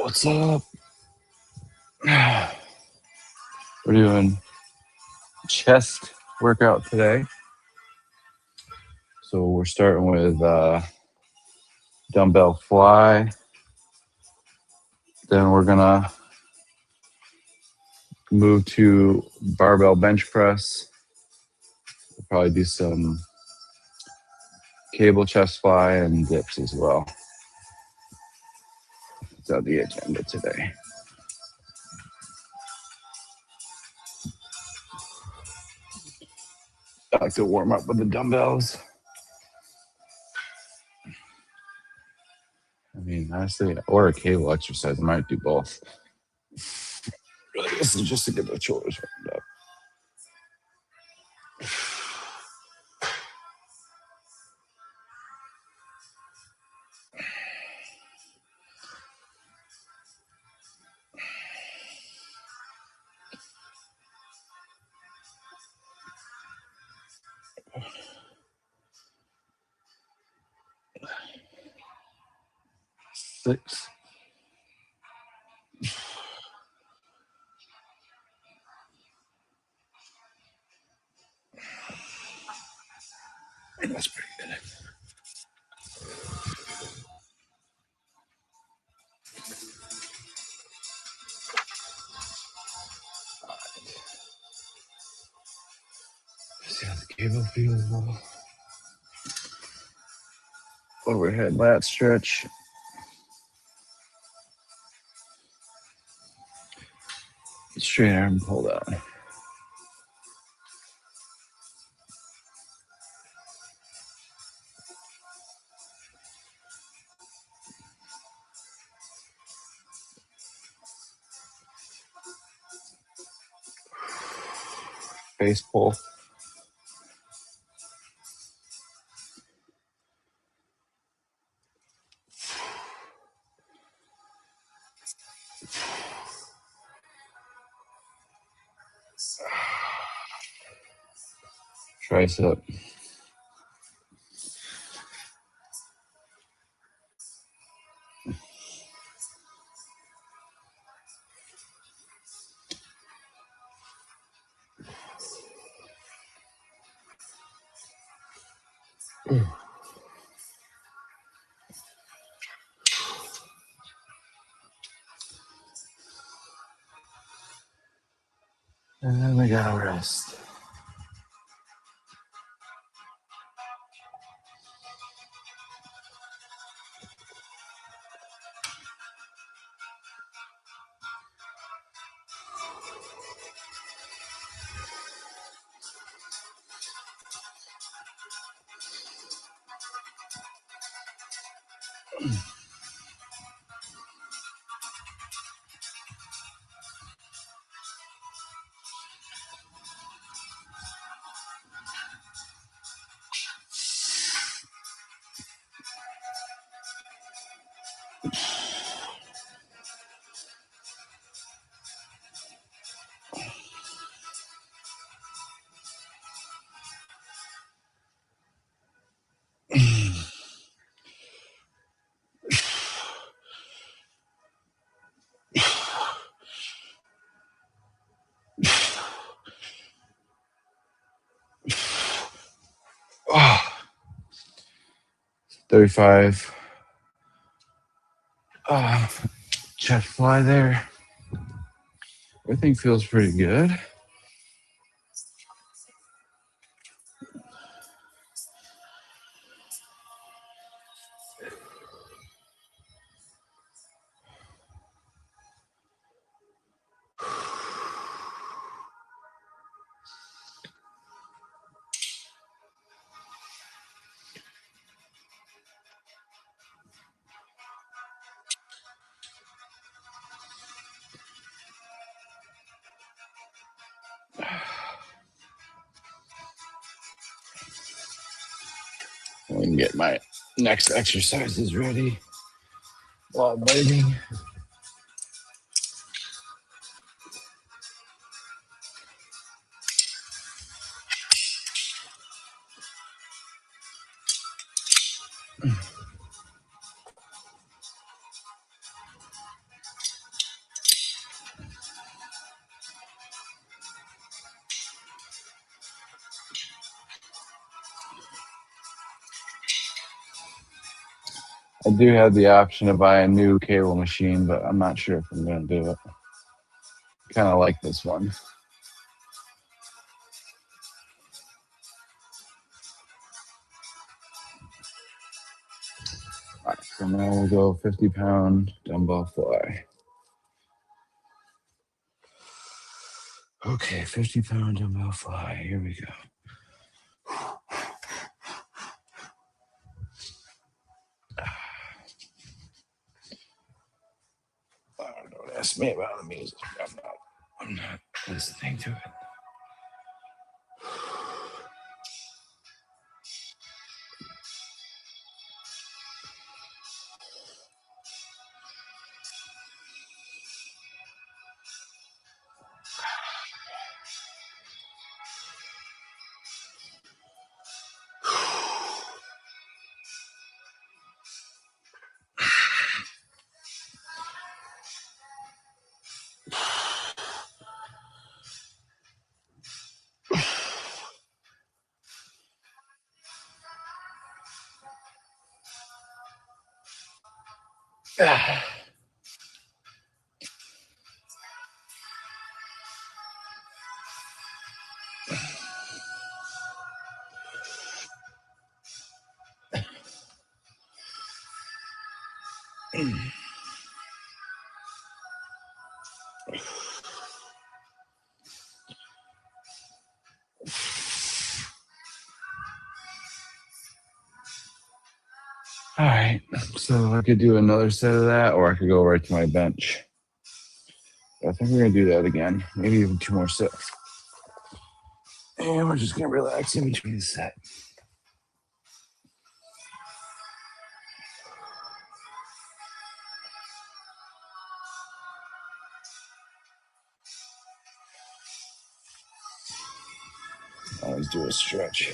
What's up? We're doing chest workout today. So we're starting with dumbbell fly. Then we're gonna move to barbell bench press. We'll probably do some cable chest fly and dips as well. That's the agenda today. I like to warm up with the dumbbells. I mean, honestly, or a cable exercise. I might do both. Really, this is just to get the shoulders warmed up. Six. That's pretty good. See how the cable feels. Overhead lat stretch. Straight arm pull down. Face pull. Tricep. And then we gotta rest. Oh, 35 chest fly there. Everything feels pretty good. We can get my next exercises ready while I'm waiting. I do have the option to buy a new cable machine, but I'm not sure if I'm going to do it. Kind of like this one. All right, so now we'll go 50-pound dumbbell fly. Okay, 50-pound dumbbell fly. Here we go. Don't ask me about the music. I'm not listening to it. All right, so I could do another set of that, or I could go right to my bench. I think we're gonna do that again, maybe even 2 more sets. And we're just gonna relax in between the set. Always do a stretch.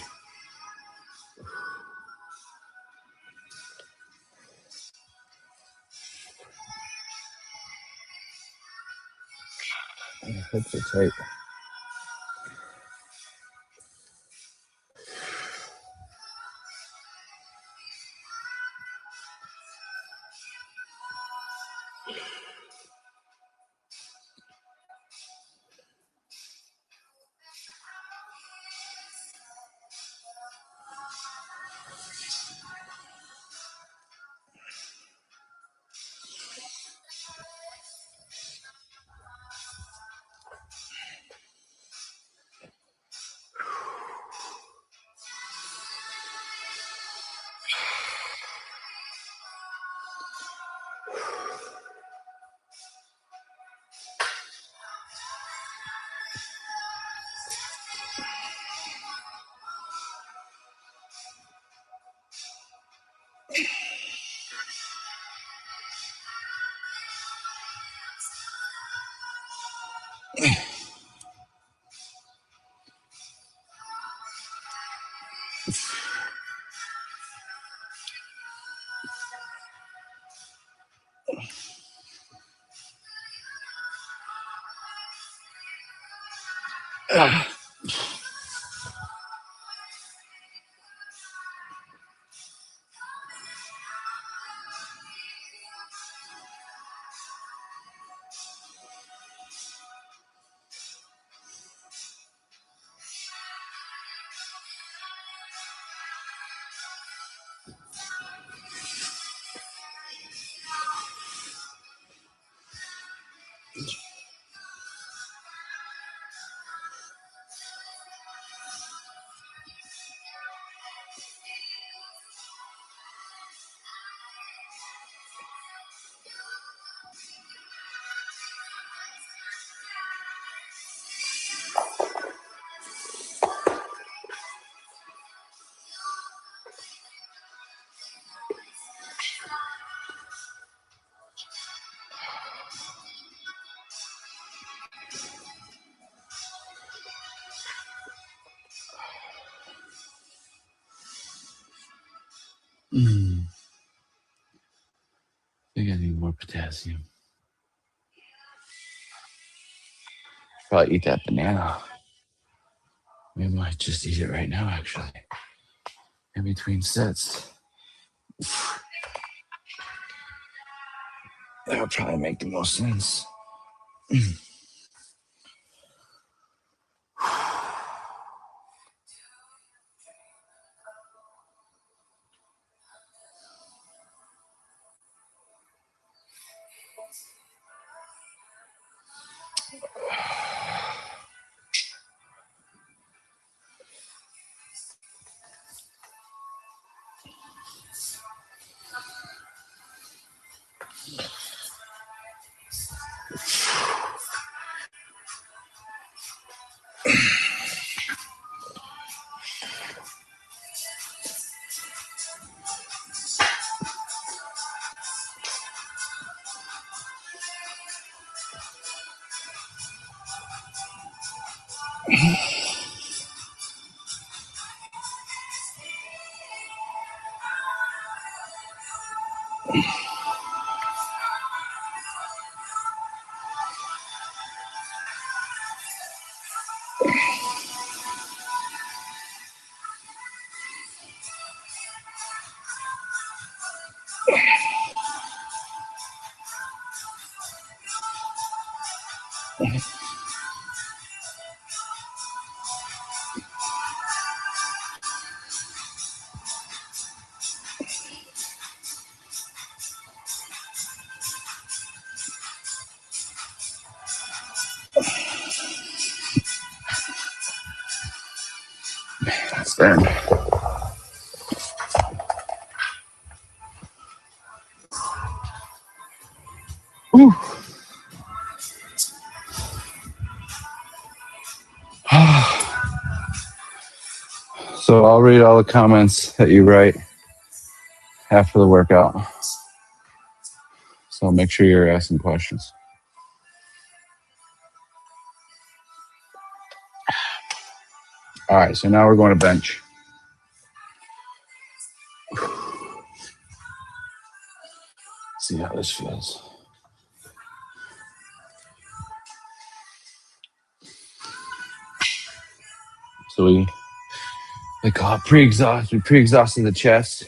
My hips are tight. I think I need more potassium. Probably eat that banana. We might just eat it right now, actually. In between sets. That would probably make the most sense. Stand. Whew. So I'll read all the comments that you write after the workout. So make sure you're asking questions. All right, so now we're going to bench. See how this feels. So they call it pre-exhaust. We pre-exhausted the chest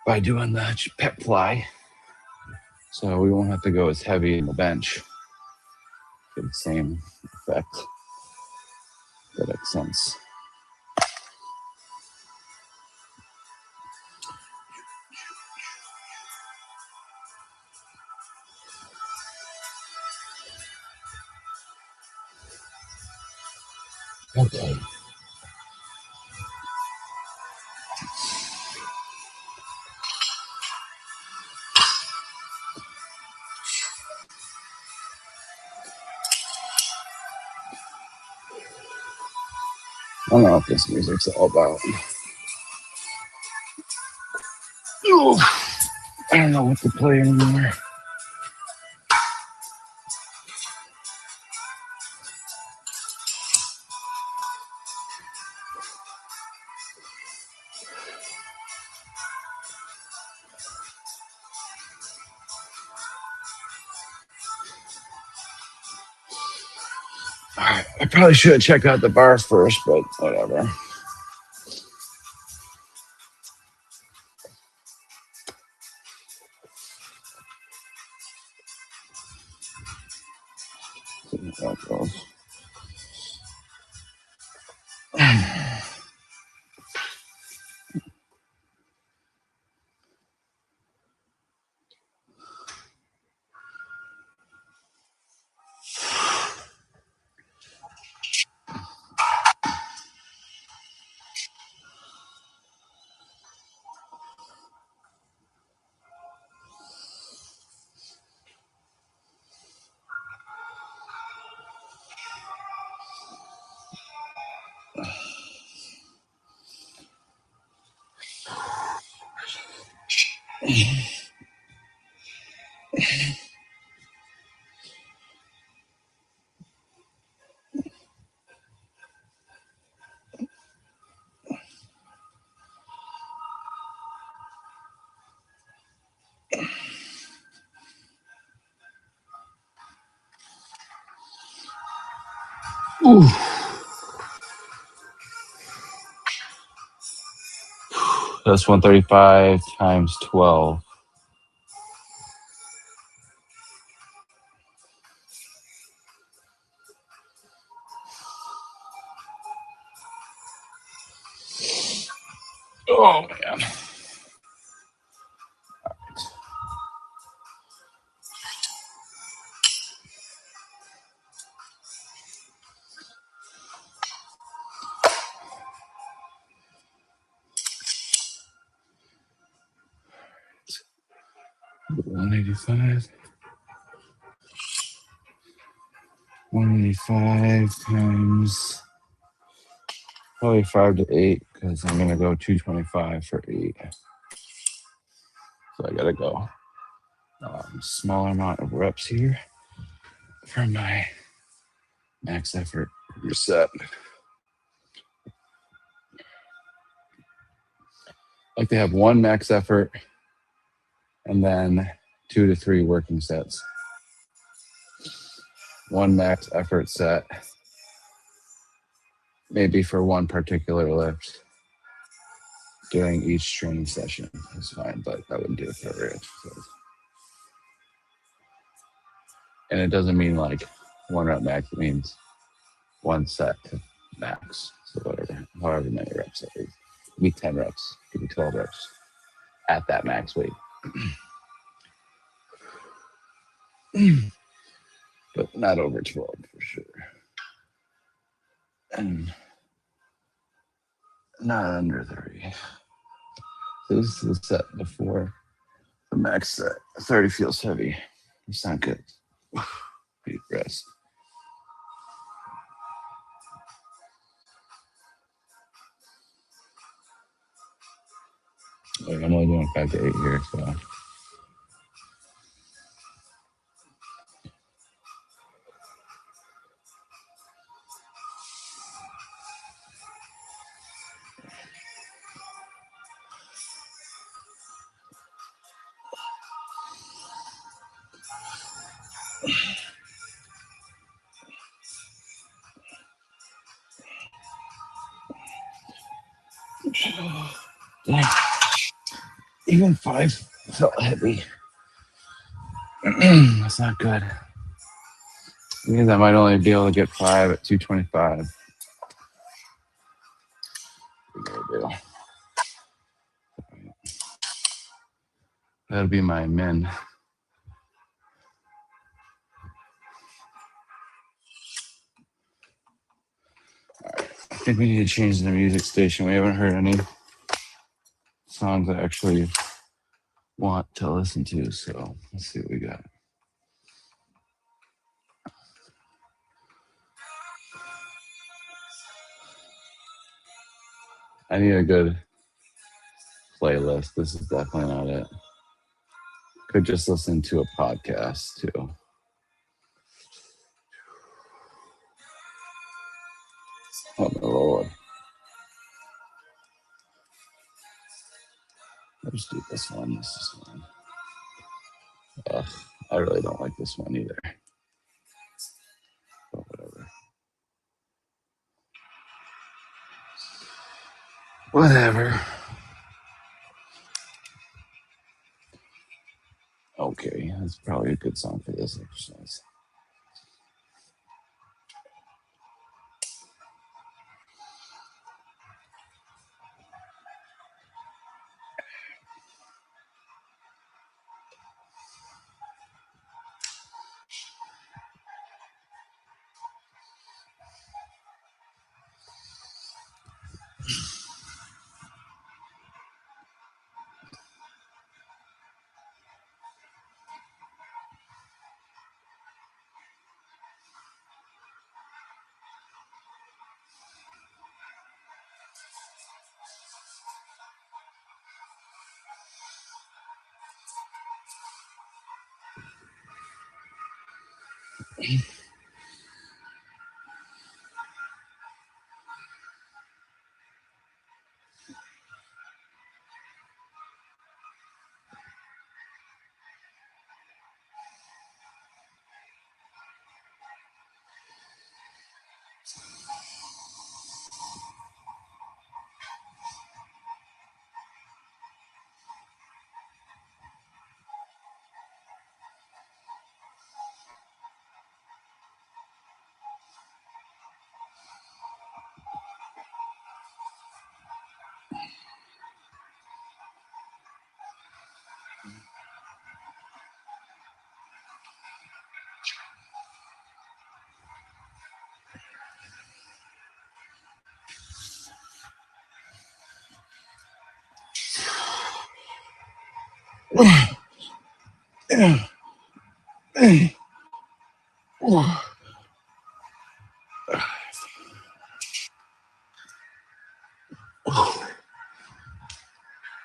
by doing the pep fly. So we won't have to go as heavy in the bench. Get the same effect. That makes sense. Okay. I don't know what this music's all about. Ooh, I don't know what to play anymore. All right, I probably should have checked out the bar first, but whatever. See how that goes. Ooh. That's 135 times 12. Oh man. $185. 185 times probably 5 to 8 because I'm gonna go 225 for 8. So I gotta go smaller amount of reps here for my max effort reset. Like they have one max effort and then 2 to 3 working sets. One max effort set, maybe for one particular lift during each training session is fine, but I wouldn't do it for every exercise. And it doesn't mean like 1 rep max, it means 1 set to max. So whatever, however many reps it is. Could be 10 reps, could be 12 reps at that max weight. But not over 12 for sure. And not under 3. So this is the set before the max set. 30 feels heavy. It's not good. Deep rest. Like I'm only doing 5 to 8 here, so. Dang. Even 5 felt heavy. That's not good. It means I might only be able to get 5 at 225. That'll be my min. I think we need to change the music station. We haven't heard any songs I actually want to listen to, so let's see what we got. I need a good playlist. This is definitely not it. Could just listen to a podcast too. Oh my Lord. Let's do this one. This is fun. I really don't like this one either. But whatever. Whatever. Okay, that's probably a good song for this exercise.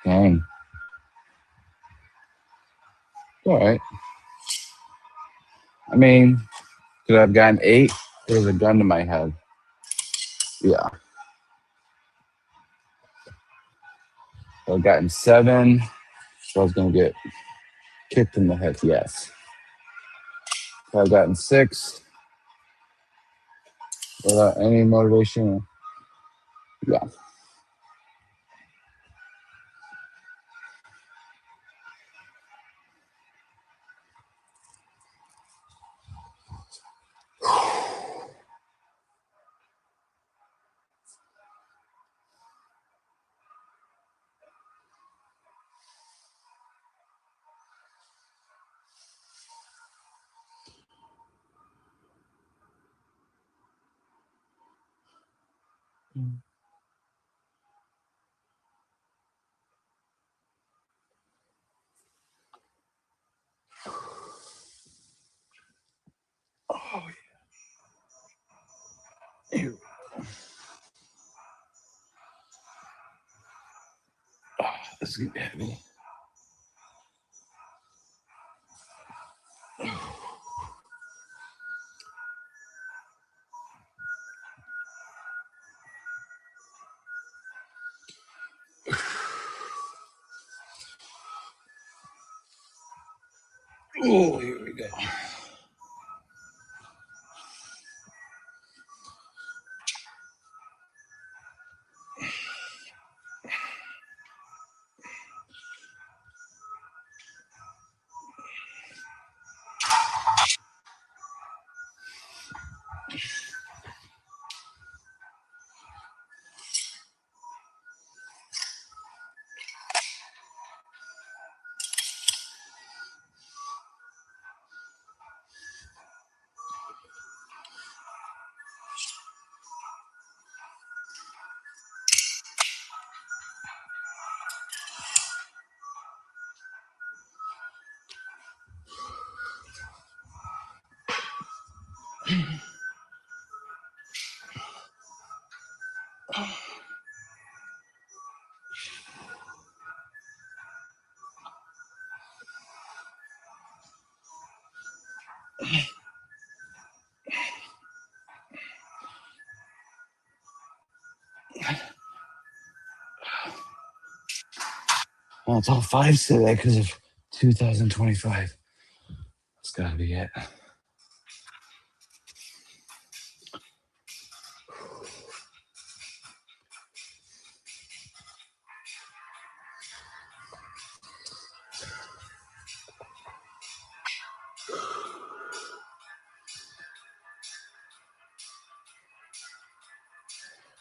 Dang. All right. I mean, could I have gotten 8? There was a gun to my head. Yeah. Could I have gotten 7. So I was going to get kicked in the head. Yes. Could I have gotten 6 without any motivation. Yeah. Oh, yeah. Oh, this is going to be heavy. Oh, here we go. Well, it's all 5s today because of 2025. That's got to be it.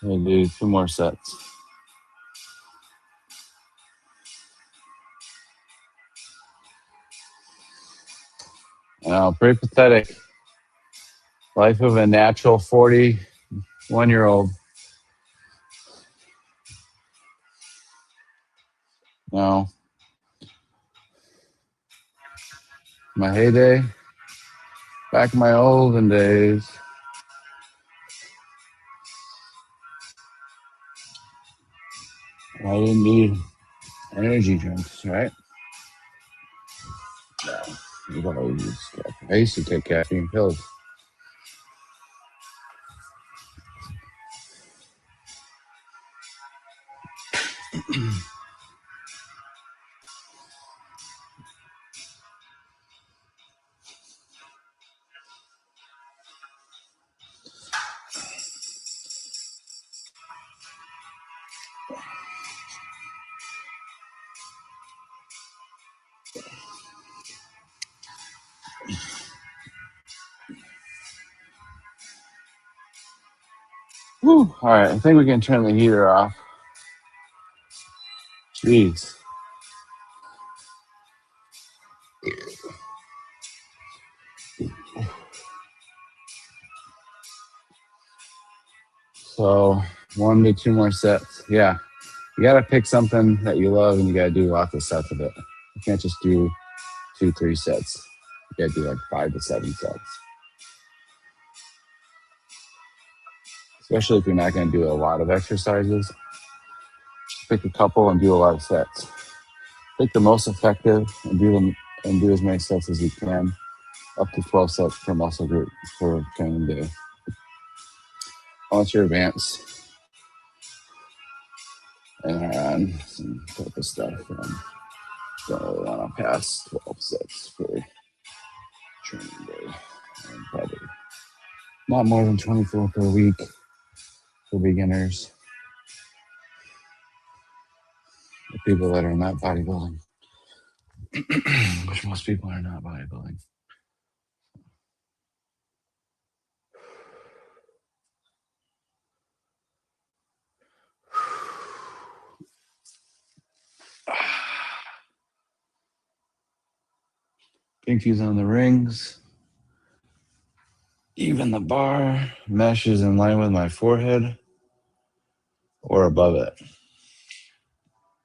We'll do 2 more sets. Pretty pathetic. Life of a natural 41-year-old. No. My heyday, back in my olden days. I didn't need energy drinks, right? No. You don't use caffeine. I used to take caffeine pills. Whew. All right, I think we can turn the heater off. Jeez. So 1 to 2 more sets. Yeah. You got to pick something that you love and you got to do lots of sets of it. You can't just do 2-3 sets. You gotta do like 5 to 7 sets. Especially if you're not gonna do a lot of exercises. Pick a couple and do a lot of sets. Pick the most effective and do as many sets as you can, up to 12 sets per muscle group per training day. Once you're advanced and are on some type of stuff, don't really want to pass 12 sets per training day. And probably not more than 24 per week for beginners. The people that are not bodybuilding, which most people are not bodybuilding. Pinkies on the rings. Even the bar mesh is in line with my forehead or above it.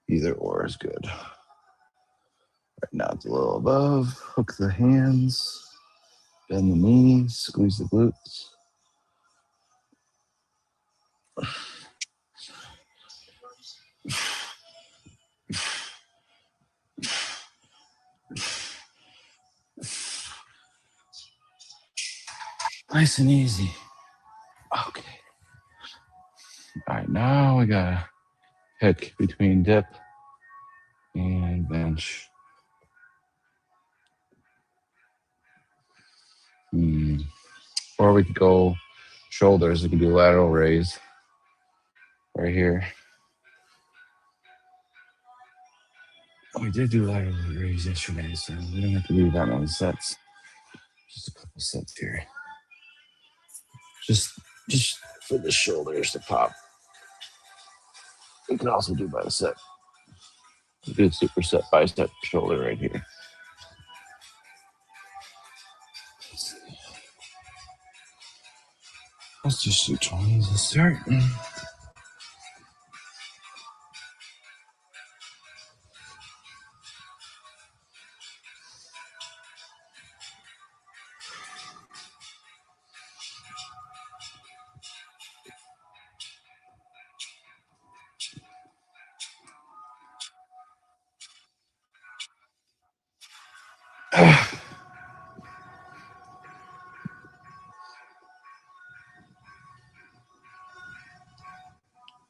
Either or is good. Right now it's a little above. Hook the hands. Bend the knees. Squeeze the glutes. Nice and easy. Okay. All right, now we got a pick between dip and bench. Or we could go shoulders. We could do lateral raise right here. We did do lateral raise yesterday, so we don't have to do that many sets. Just a couple sets here. Just for the shoulders to pop. We can also do bicep. We did superset bicep shoulder right here. Let's just do 20s to start.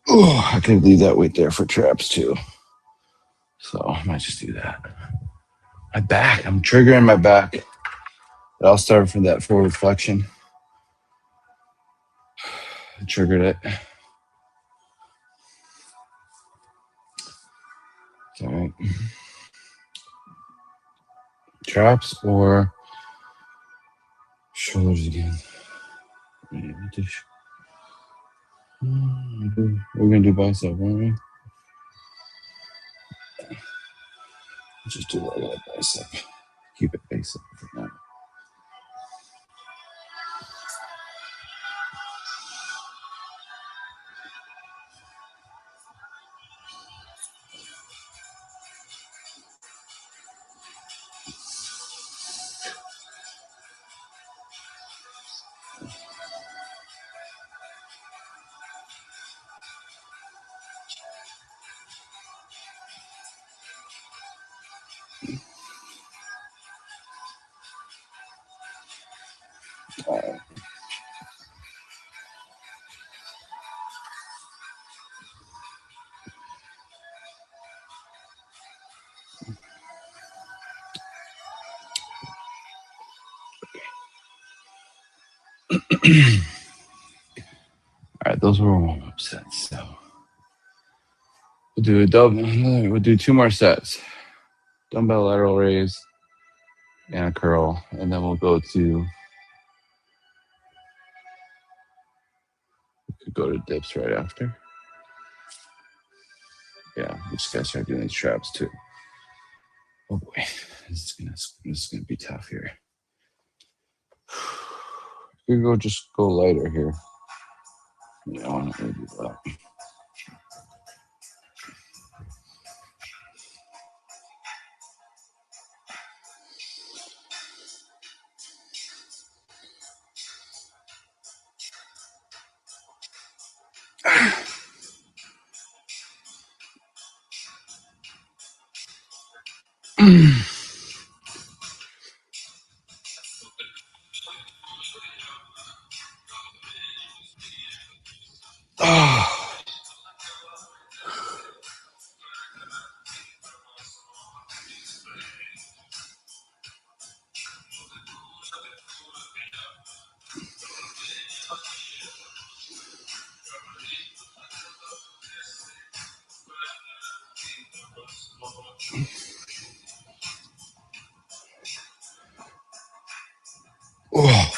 Oh, I could leave that weight there for traps too. So I might just do that. My back, I'm triggering my back. I'll start from that forward flexion. I triggered it. All right. Traps or shoulders again. We're gonna do bicep, aren't we? Just do a little bicep. Keep it basic for now. All right, those were warm-up sets. So we'll do a double. We'll do 2 more sets: dumbbell lateral raise and a curl, and then we'll go to. We could go to dips right after. Yeah, we just gotta start doing these traps too. Oh boy, this is gonna be tough here. We go just go lighter here. Yeah, I want to do that. Oh. Oh.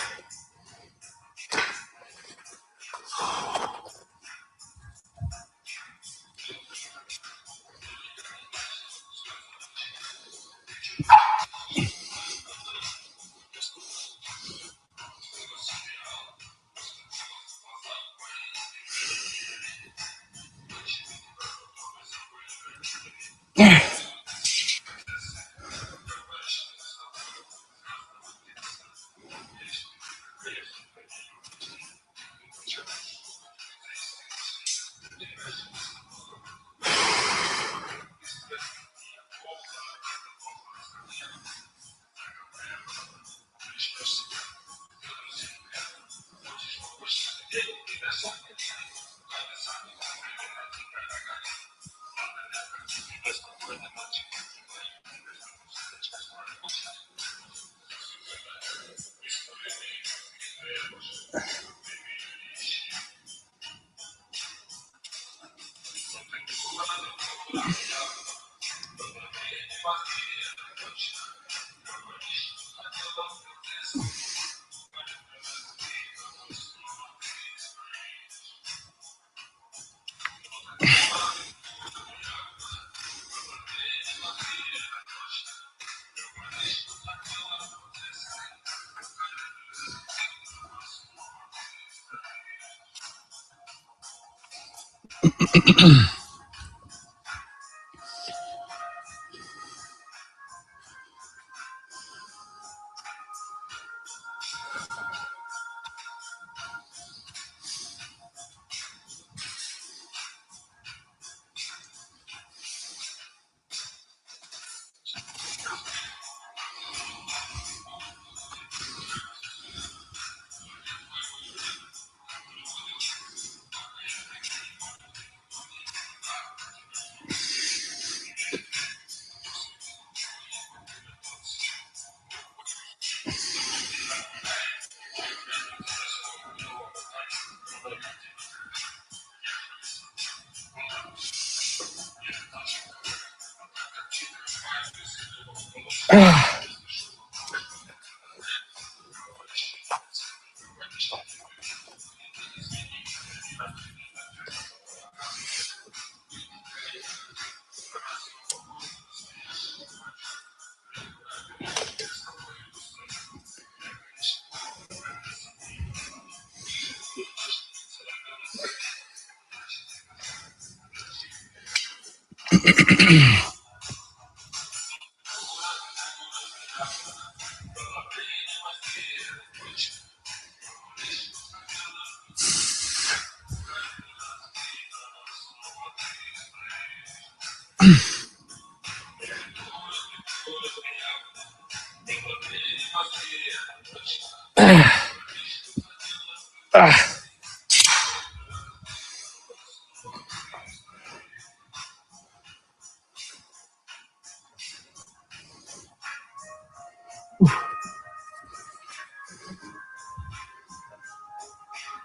Ah.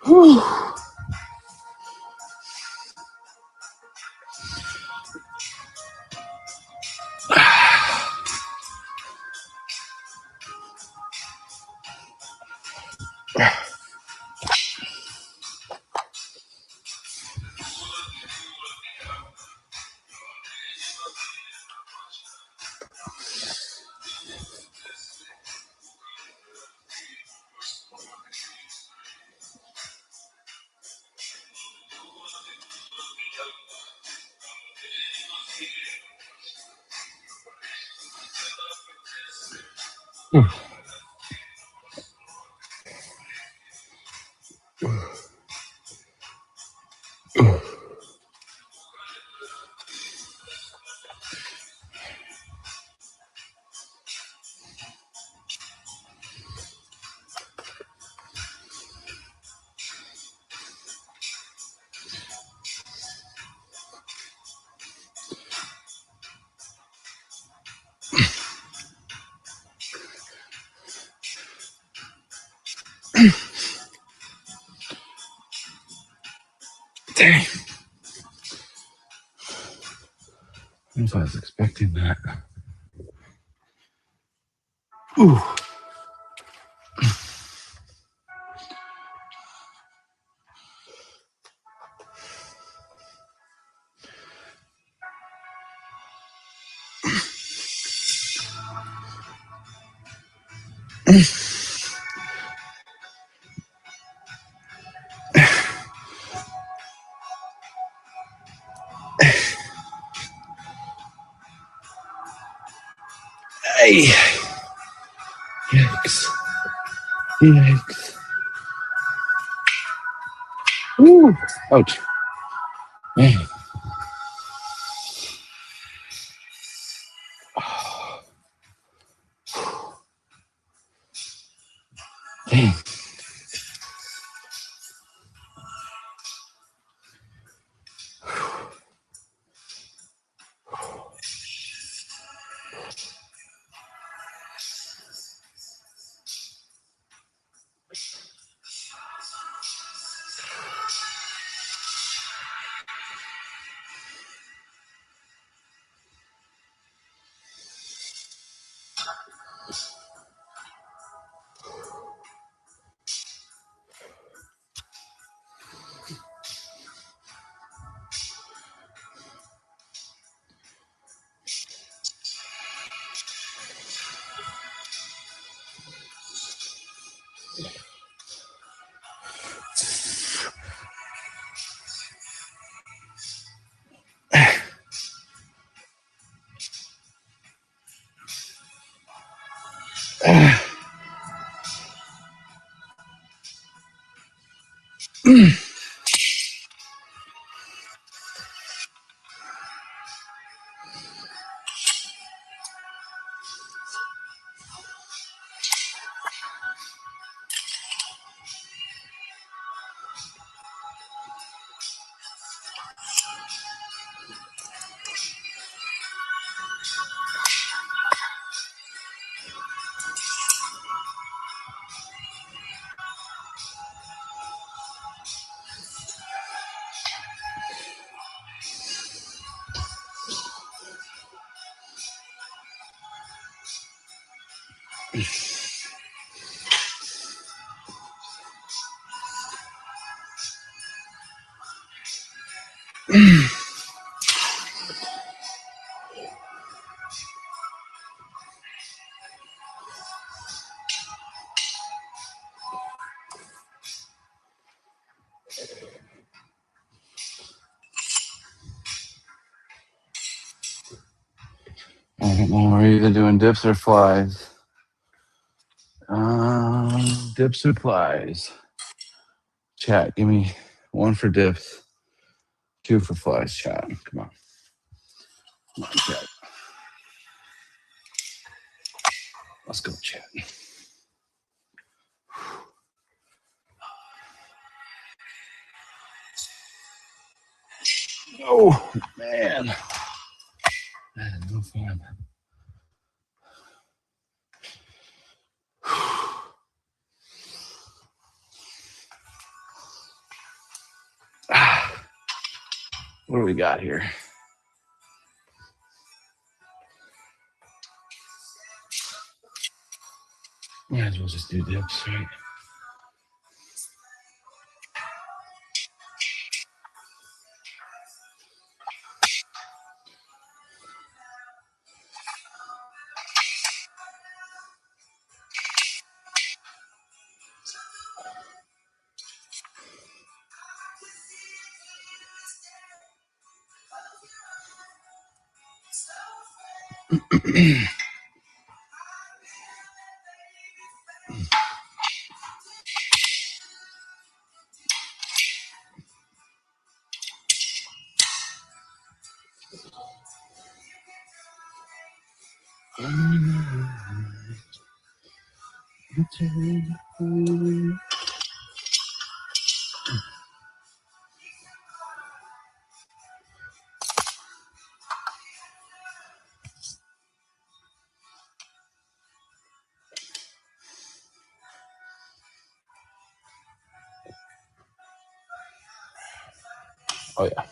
Whew. Dang. I don't know if I was expecting that. Ooh. Hey. Yikes. Yikes. Ooh. Ouch. Man. Dang. I don't know. We're either doing dips or flies. Dips or flies. Chat, give me 1 for dips, 2 for flies. Chat, come on. Come on, chat. Let's go, chat. Oh, man. That is no fun. What do we got here? Might as well just do dips, right? Oh yeah.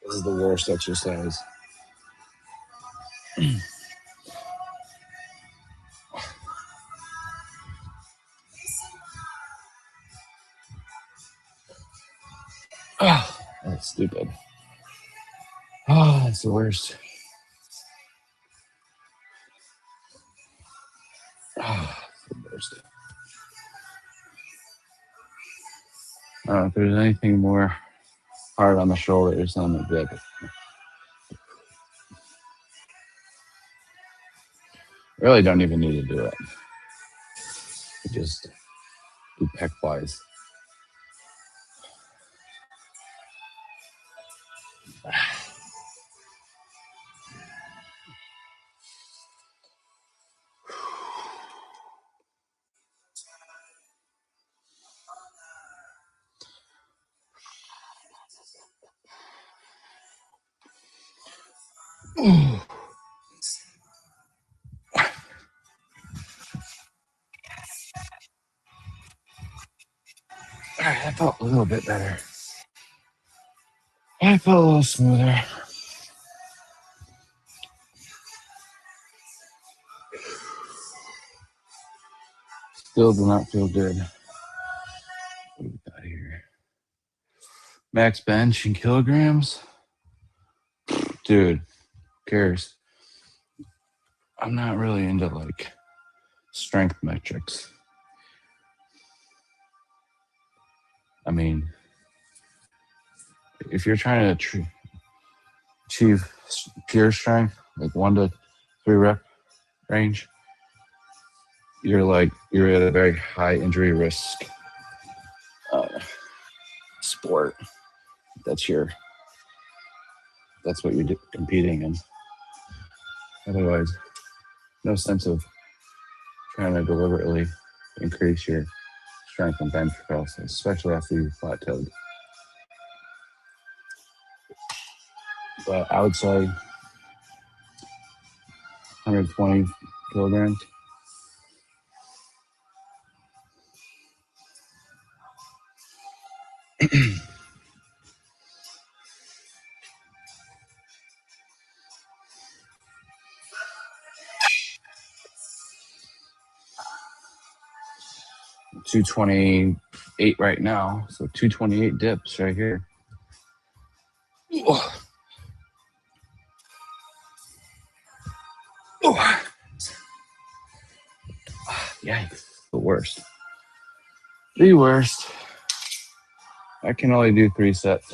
This is the worst exercise. Oh, that's stupid. Oh, that's the worst. Oh, the worst. I don't know if there's anything more hard on the shoulders than the dip. Really don't even need to do it. You just do pec flies. All right, that felt a little bit better. I felt a little smoother. Still do not feel good. What do we got here? Max bench in kilograms? Dude, who cares? I'm not really into like strength metrics. I mean, if you're trying to achieve pure strength, like 1 to 3 rep range, you're at a very high injury risk sport. That's what you're competing in. Otherwise, no sense of trying to deliberately increase your strength and bench press, especially after you've plateaued. But I would say 120 kilograms. $228 right now, so 228 dips right here. Oh. Oh. Yikes, the worst. The worst. I can only do 3 sets.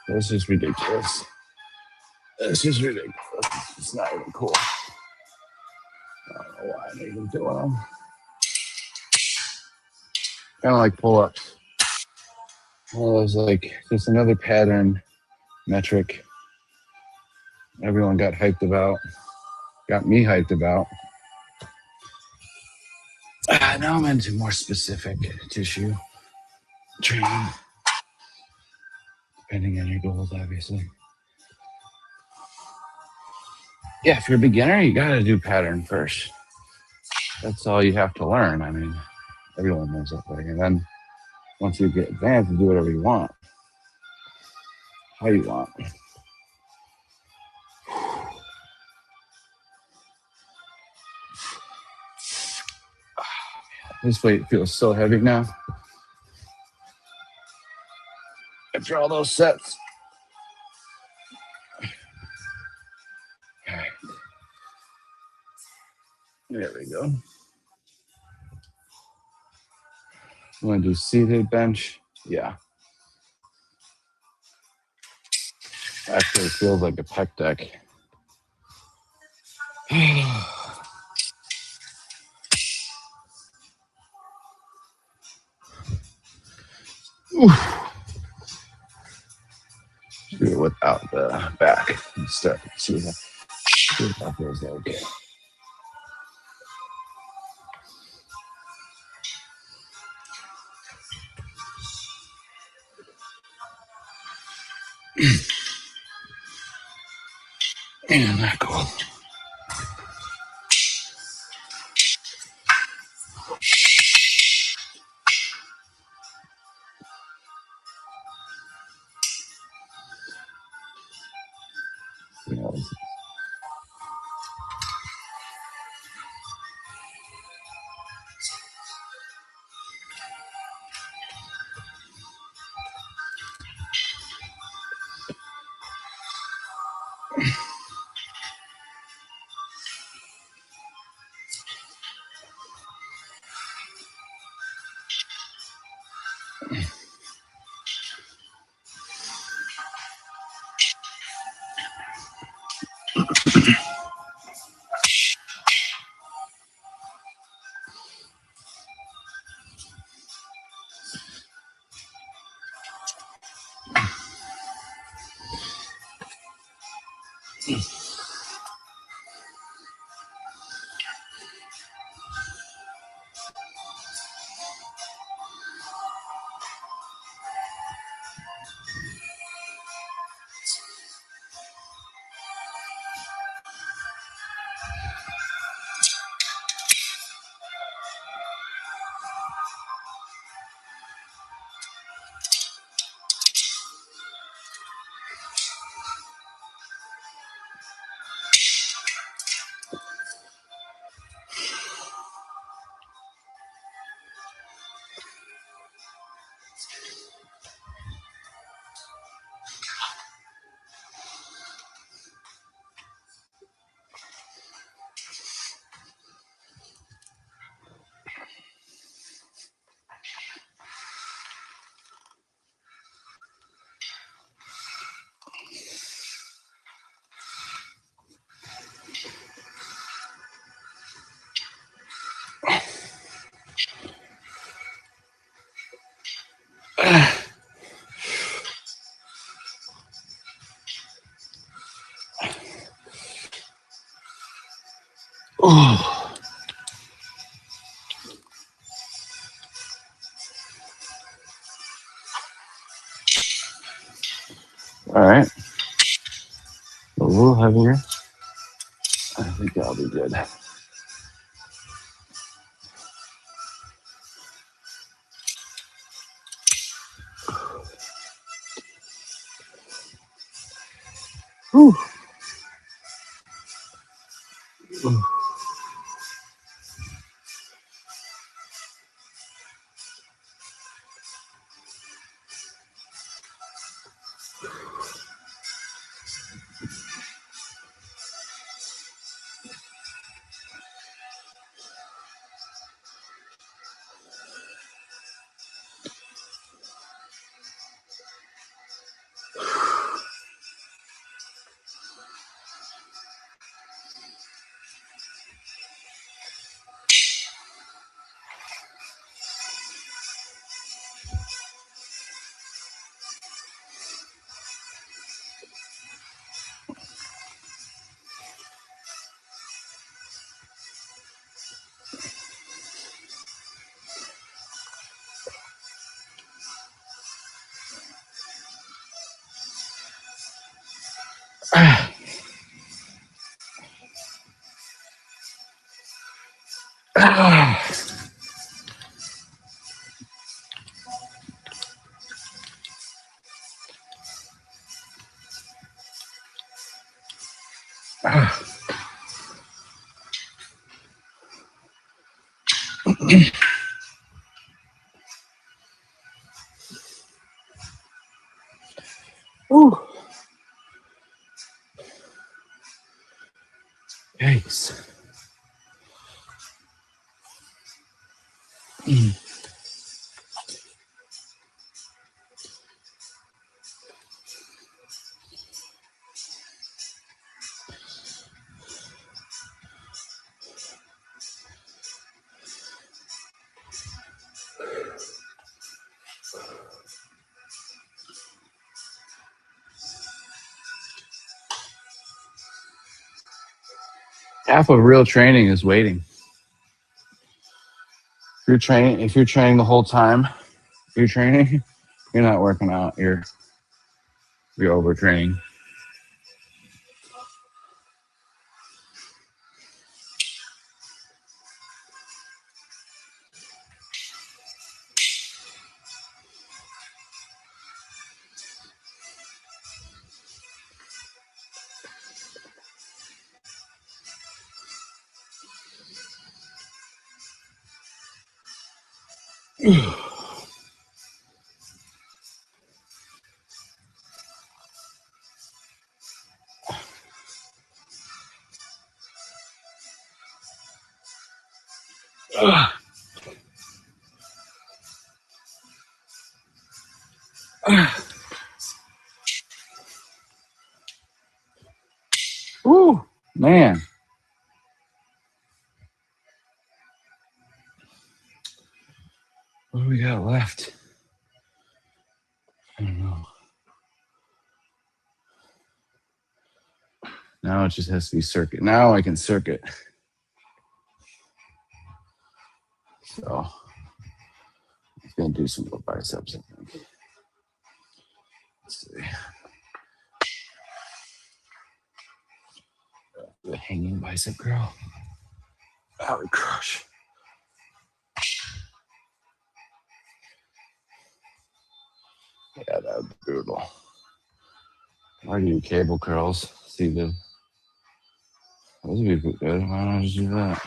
This is ridiculous. This is ridiculous. It's not even cool. I don't know why I'm even doing them. Kind of like pull-ups. Well, it was like just another pattern metric everyone got hyped about. Got me hyped about. Now I'm into more specific tissue training, depending on your goals, obviously. Yeah, if you're a beginner, you got to do pattern first. That's all you have to learn. I mean, everyone knows that way. And then once you get advanced, you do whatever you want, how you want. This weight feels so heavy now. After all those sets. All right. There we go. You want to do seated bench? Yeah. Actually, it feels like a pec deck. Do it without the back instead. See what that feels like. And that cool. You know, oh, all right. A little heavier. I think that'll be good. Whew. Ooh. Yikes. Half of real training is waiting. If you're training the whole time, you're training, you're not working out. You're overtraining. Woo, man. What do we got left? I don't know. Now it just has to be circuit. Now I can circuit. So I'm gonna do some more biceps, I think. Let's see. The hanging bicep curl. That would crush. Yeah, that would be brutal. Why do you cable curls? See the those would be good. Why don't I just do that?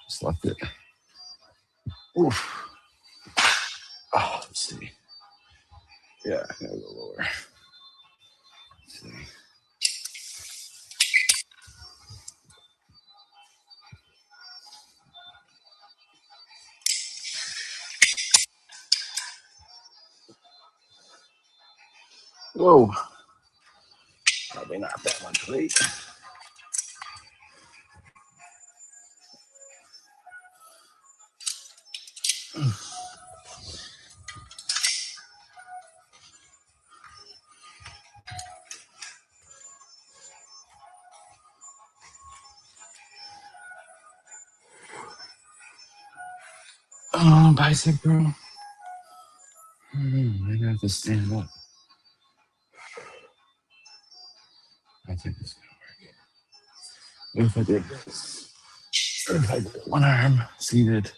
Just left it. Oof. Oh, let's see. Yeah, I gotta go lower. Let's see. Whoa. Probably not that much weight. Oh, bicep curl. Maybe I have to stand up. I think it's gonna work. What if I did this? Or if I did one arm seated?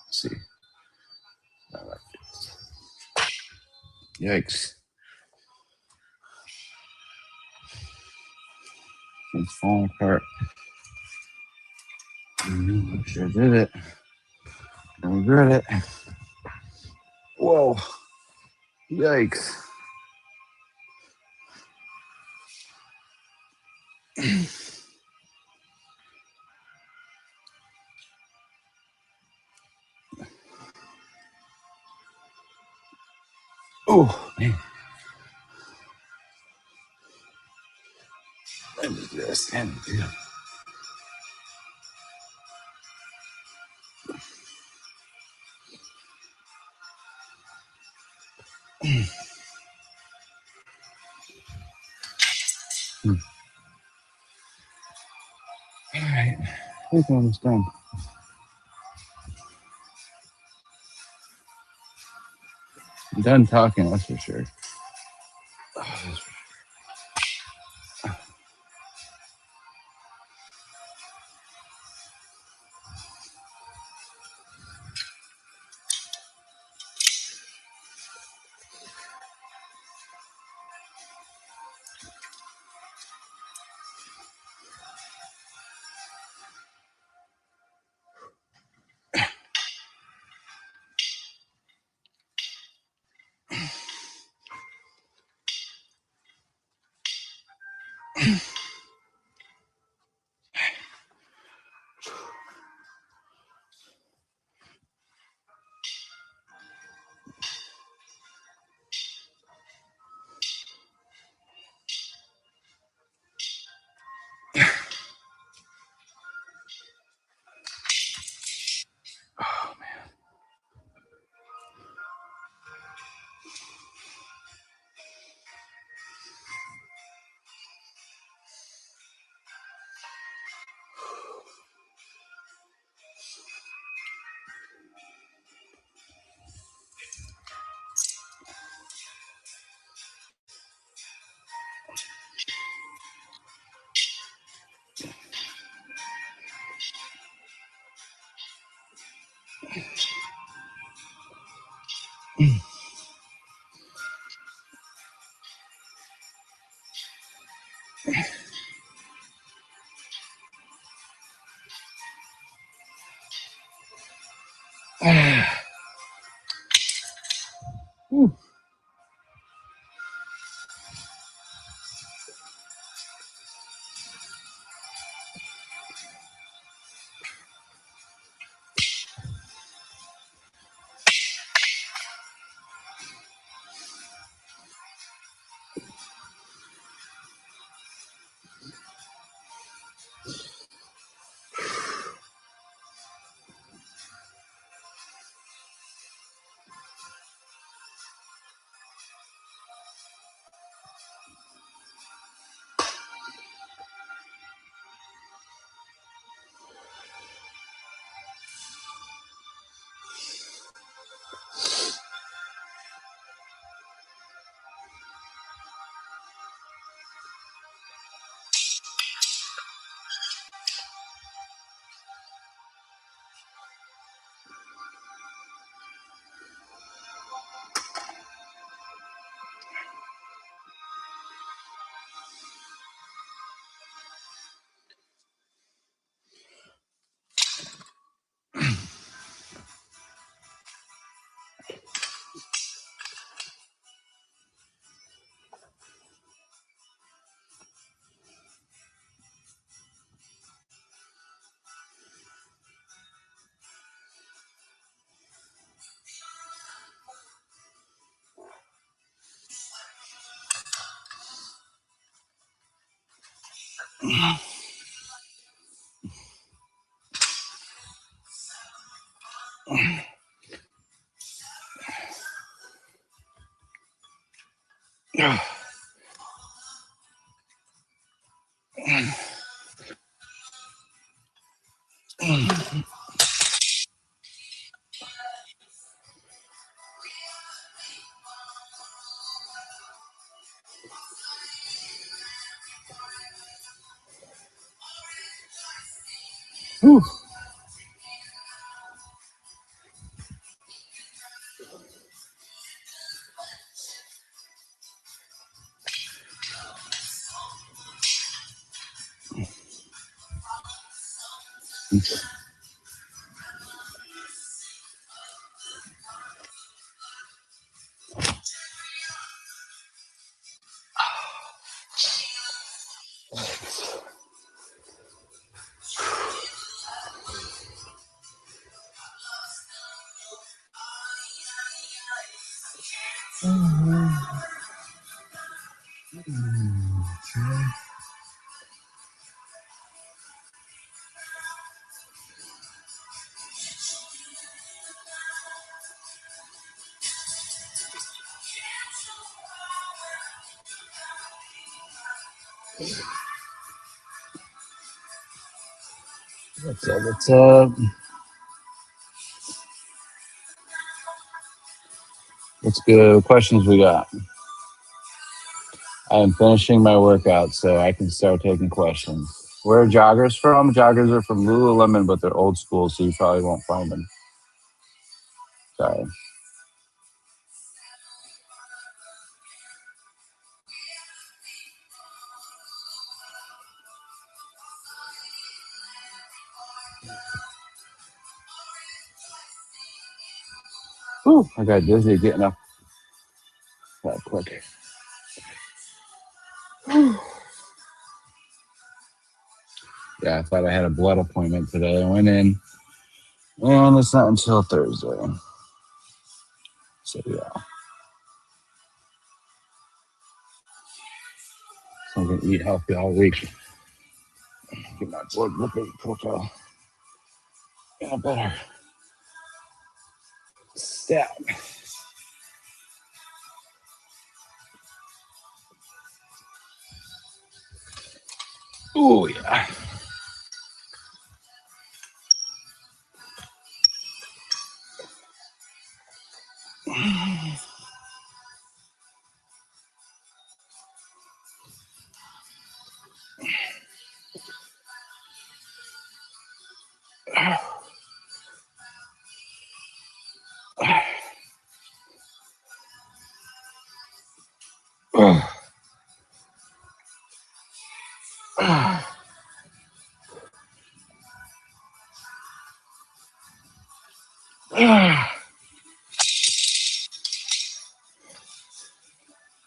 Let's see. I like this. Yikes. It's falling apart. I sure did it. I regret it. Whoa. Yikes. Oh, man. Let me do this. And do. All right. I think I'm almost done. I'm done talking, that's for sure. Whew. Whew. What's up? What's up? What's good? What questions we got? I am finishing my workout so I can start taking questions. Where are joggers from? Joggers are from Lululemon, but they're old school, so you probably won't find them. Sorry. Whew, I got dizzy getting up that quick. Yeah, I thought I had a blood appointment today. I went in, and it's not until Thursday. So, yeah. So I'm going to eat healthy all week. Get my blood lipid profile in a better stat. Oh, yeah.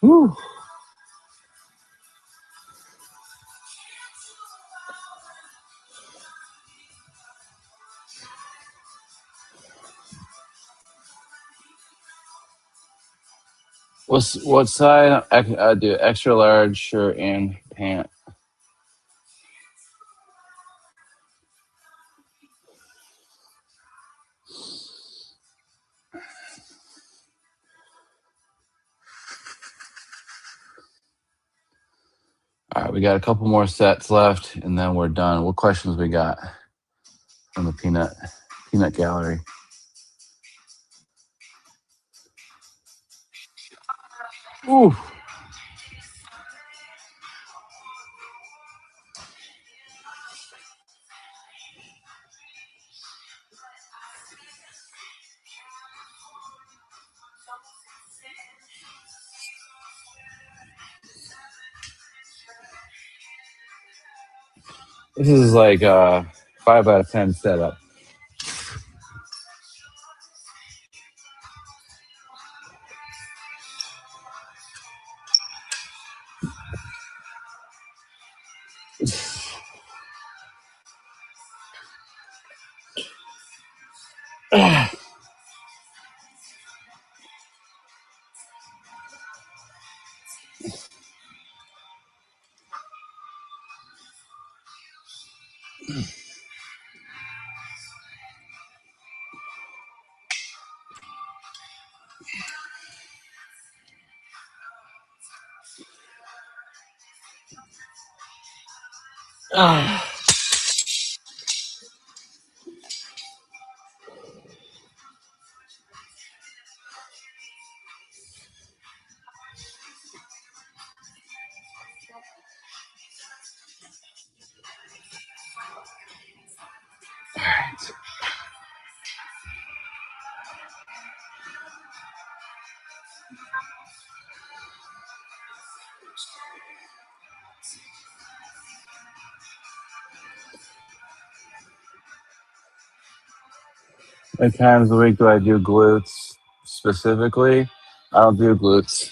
Whew. What side? I do extra large shirt and pant. All right, we got a couple more sets left, and then we're done. What questions we got from the peanut gallery? Ooh. This is like a 5 out of 10 setup. How many times a week do I do glutes specifically? I don't do glutes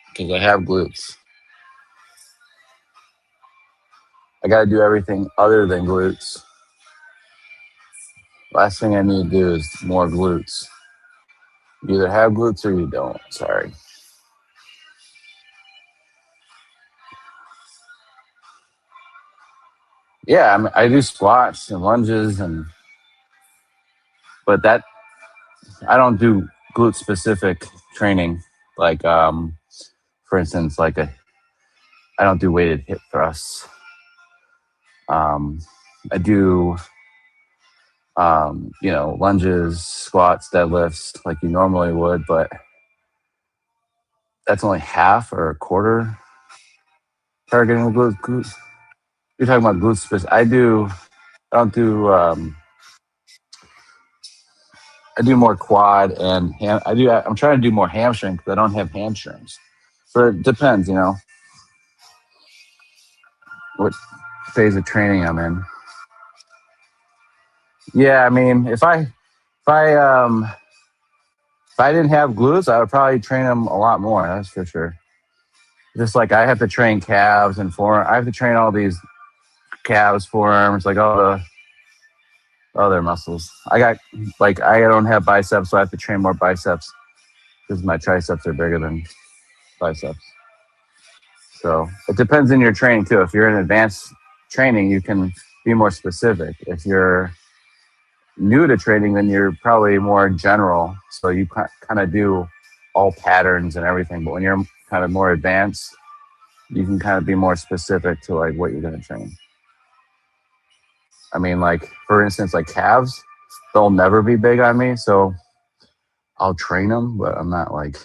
because I have glutes. I got to do everything other than glutes. Last thing I need to do is more glutes. You either have glutes or you don't. Sorry. Yeah, I do squats and lunges, but that I don't do glute specific training. Like, for instance, I don't do weighted hip thrusts. I do, lunges, squats, deadlifts like you normally would, but that's only half or a quarter targeting the glutes. You're talking about glutes specific. I don't do, I do more quad and I'm trying to do more hamstring because I don't have hamstrings. So it depends, what phase of training I'm in. Yeah, I mean, if I didn't have glutes, I would probably train them a lot more. That's for sure. Just like I have to train calves and forearms. I have to train all these calves, forearms, like all the other muscles. I don't have biceps, so I have to train more biceps because my triceps are bigger than biceps. So it depends on your training too. If you're in advanced training, you can be more specific. If you're new to training, then you're probably more general. So you kind of do all patterns and everything. But when you're kind of more advanced, you can kind of be more specific to like what you're going to train. I mean, like for instance, like calves, they'll never be big on me. So I'll train them, but I'm not like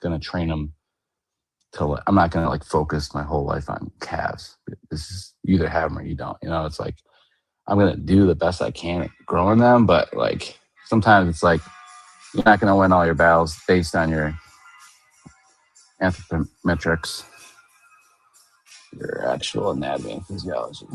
going to train them till I'm not going to like focus my whole life on calves. This is you either have them or you don't. It's like I'm going to do the best I can at growing them, but like sometimes it's like You're not going to win all your battles based on your anthropometrics, your actual anatomy and physiology.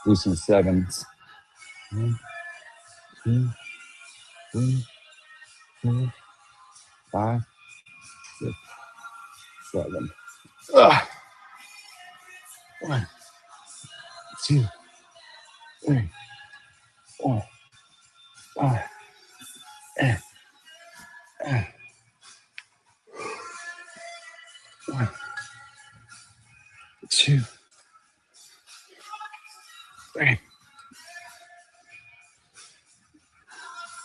Do some sevens. 1, 2, 3, 4, 5, 6, 7. 1, 2, 3, 4, 5. 1, 2, 3,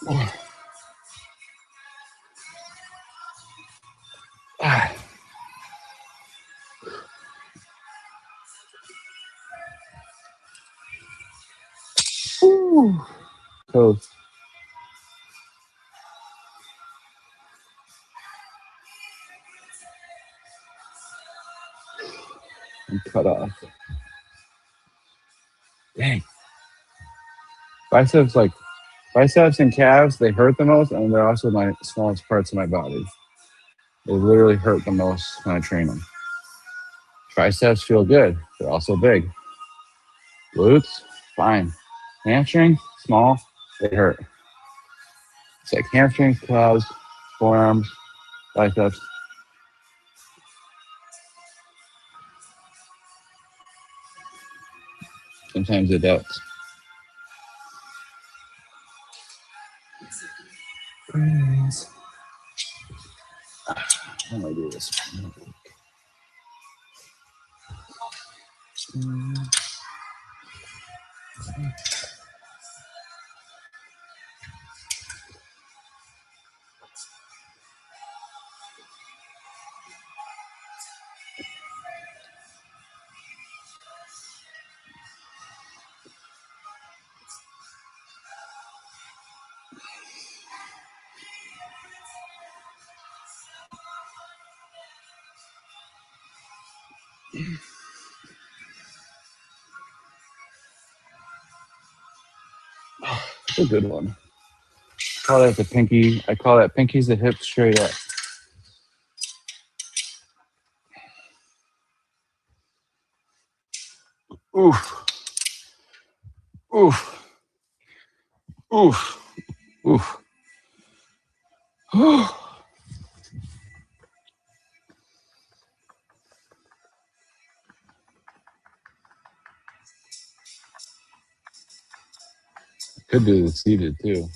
4, 5. Woo. Toes. I'm cut off. Dang. Biceps and calves, they hurt the most, and they're also my smallest parts of my body. They literally hurt the most when I train them. Triceps feel good. They're also big. Glutes, fine. Hamstring, small. They hurt. It's like hamstrings, quads, forearms, biceps. Sometimes it doubts. How do I do this? It's a good one. I call that the pinky. I call that pinkies the hips straight up. Oof. Oof. Oof. Oof. Could do the seated too.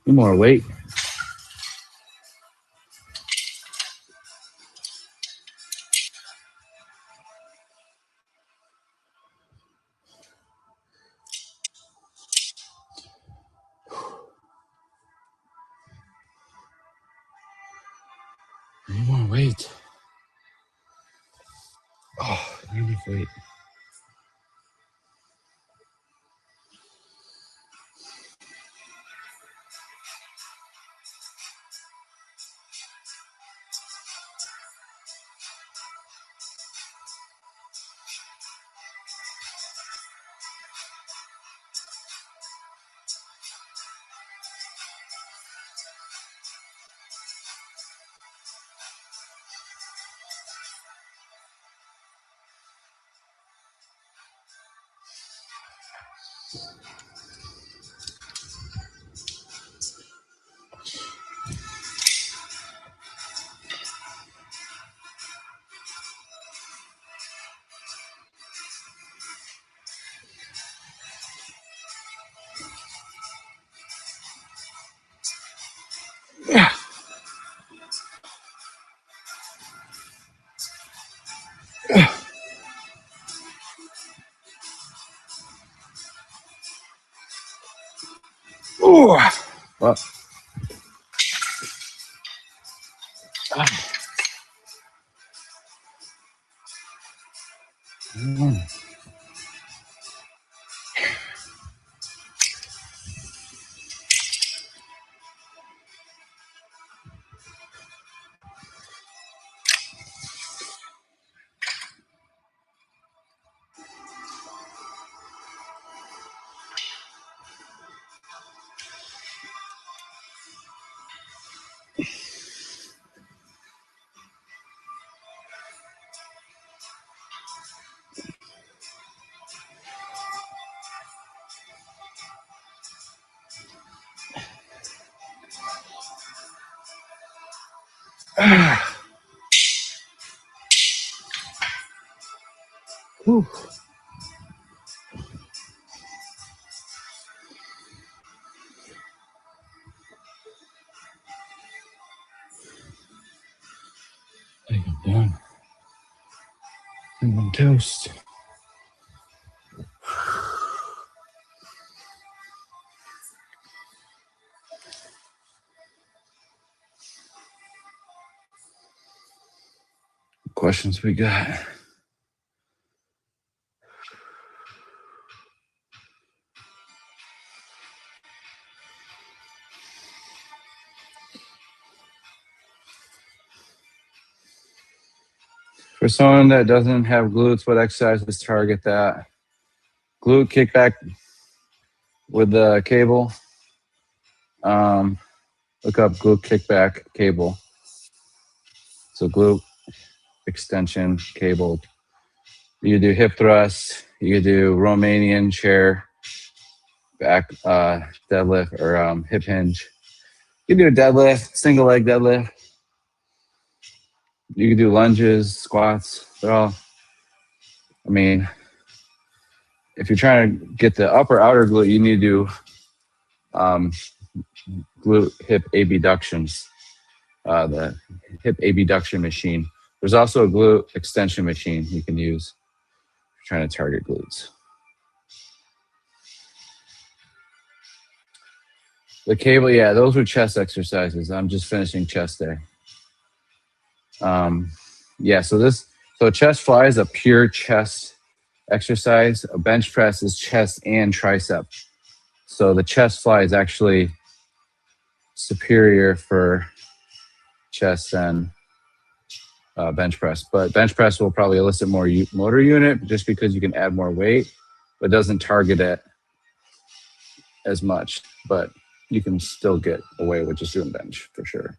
Need more weight. Need more weight. Oh, need more weight. Yeah. Ooh. Well, Whew. I think I'm done. I think I'm toast. Questions we got? For someone that doesn't have glutes, what exercises target that? Glute kickback with the cable. Look up glute kickback cable. So glute extension cable. You could do hip thrust. You could do Romanian chair, back deadlift, or hip hinge. You can do a deadlift, single leg deadlift. You can do lunges, squats. They're all, I mean, if you're trying to get the upper outer glute, you need to do glute hip abductions, the hip abduction machine. There's also a glute extension machine you can use if you're trying to target glutes. The cable, yeah, those were chest exercises. I'm just finishing chest day. Yeah, so chest fly is a pure chest exercise. A bench press is chest and tricep. So the chest fly is actually superior for chest than bench press. But bench press will probably elicit more motor unit just because you can add more weight, but doesn't target it as much. But you can still get away with just doing bench for sure.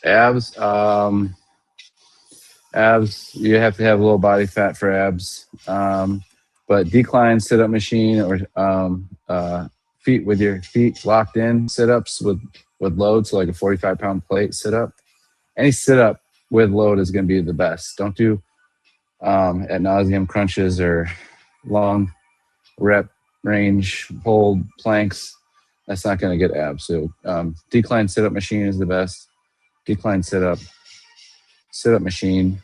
Abs, you have to have low body fat for abs. But decline sit-up machine or feet with your feet locked in sit-ups with load, so like a 45-pound plate sit-up. Any sit-up with load is going to be the best. Don't do ad nauseum crunches or long rep range hold planks. That's not going to get abs. So decline sit-up machine is the best. Decline sit-up machine.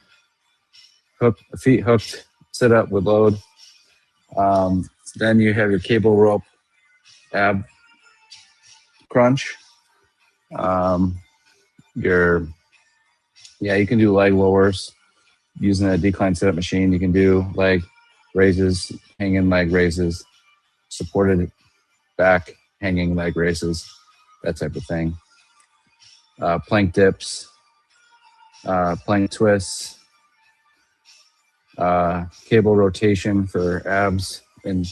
Feet hooked sit-up with load. Then you have your cable rope ab crunch. You can do leg lowers using a decline sit-up machine. You can do leg raises, hanging leg raises, supported back hanging leg raises, that type of thing. Plank dips, plank twists, cable rotation for abs, and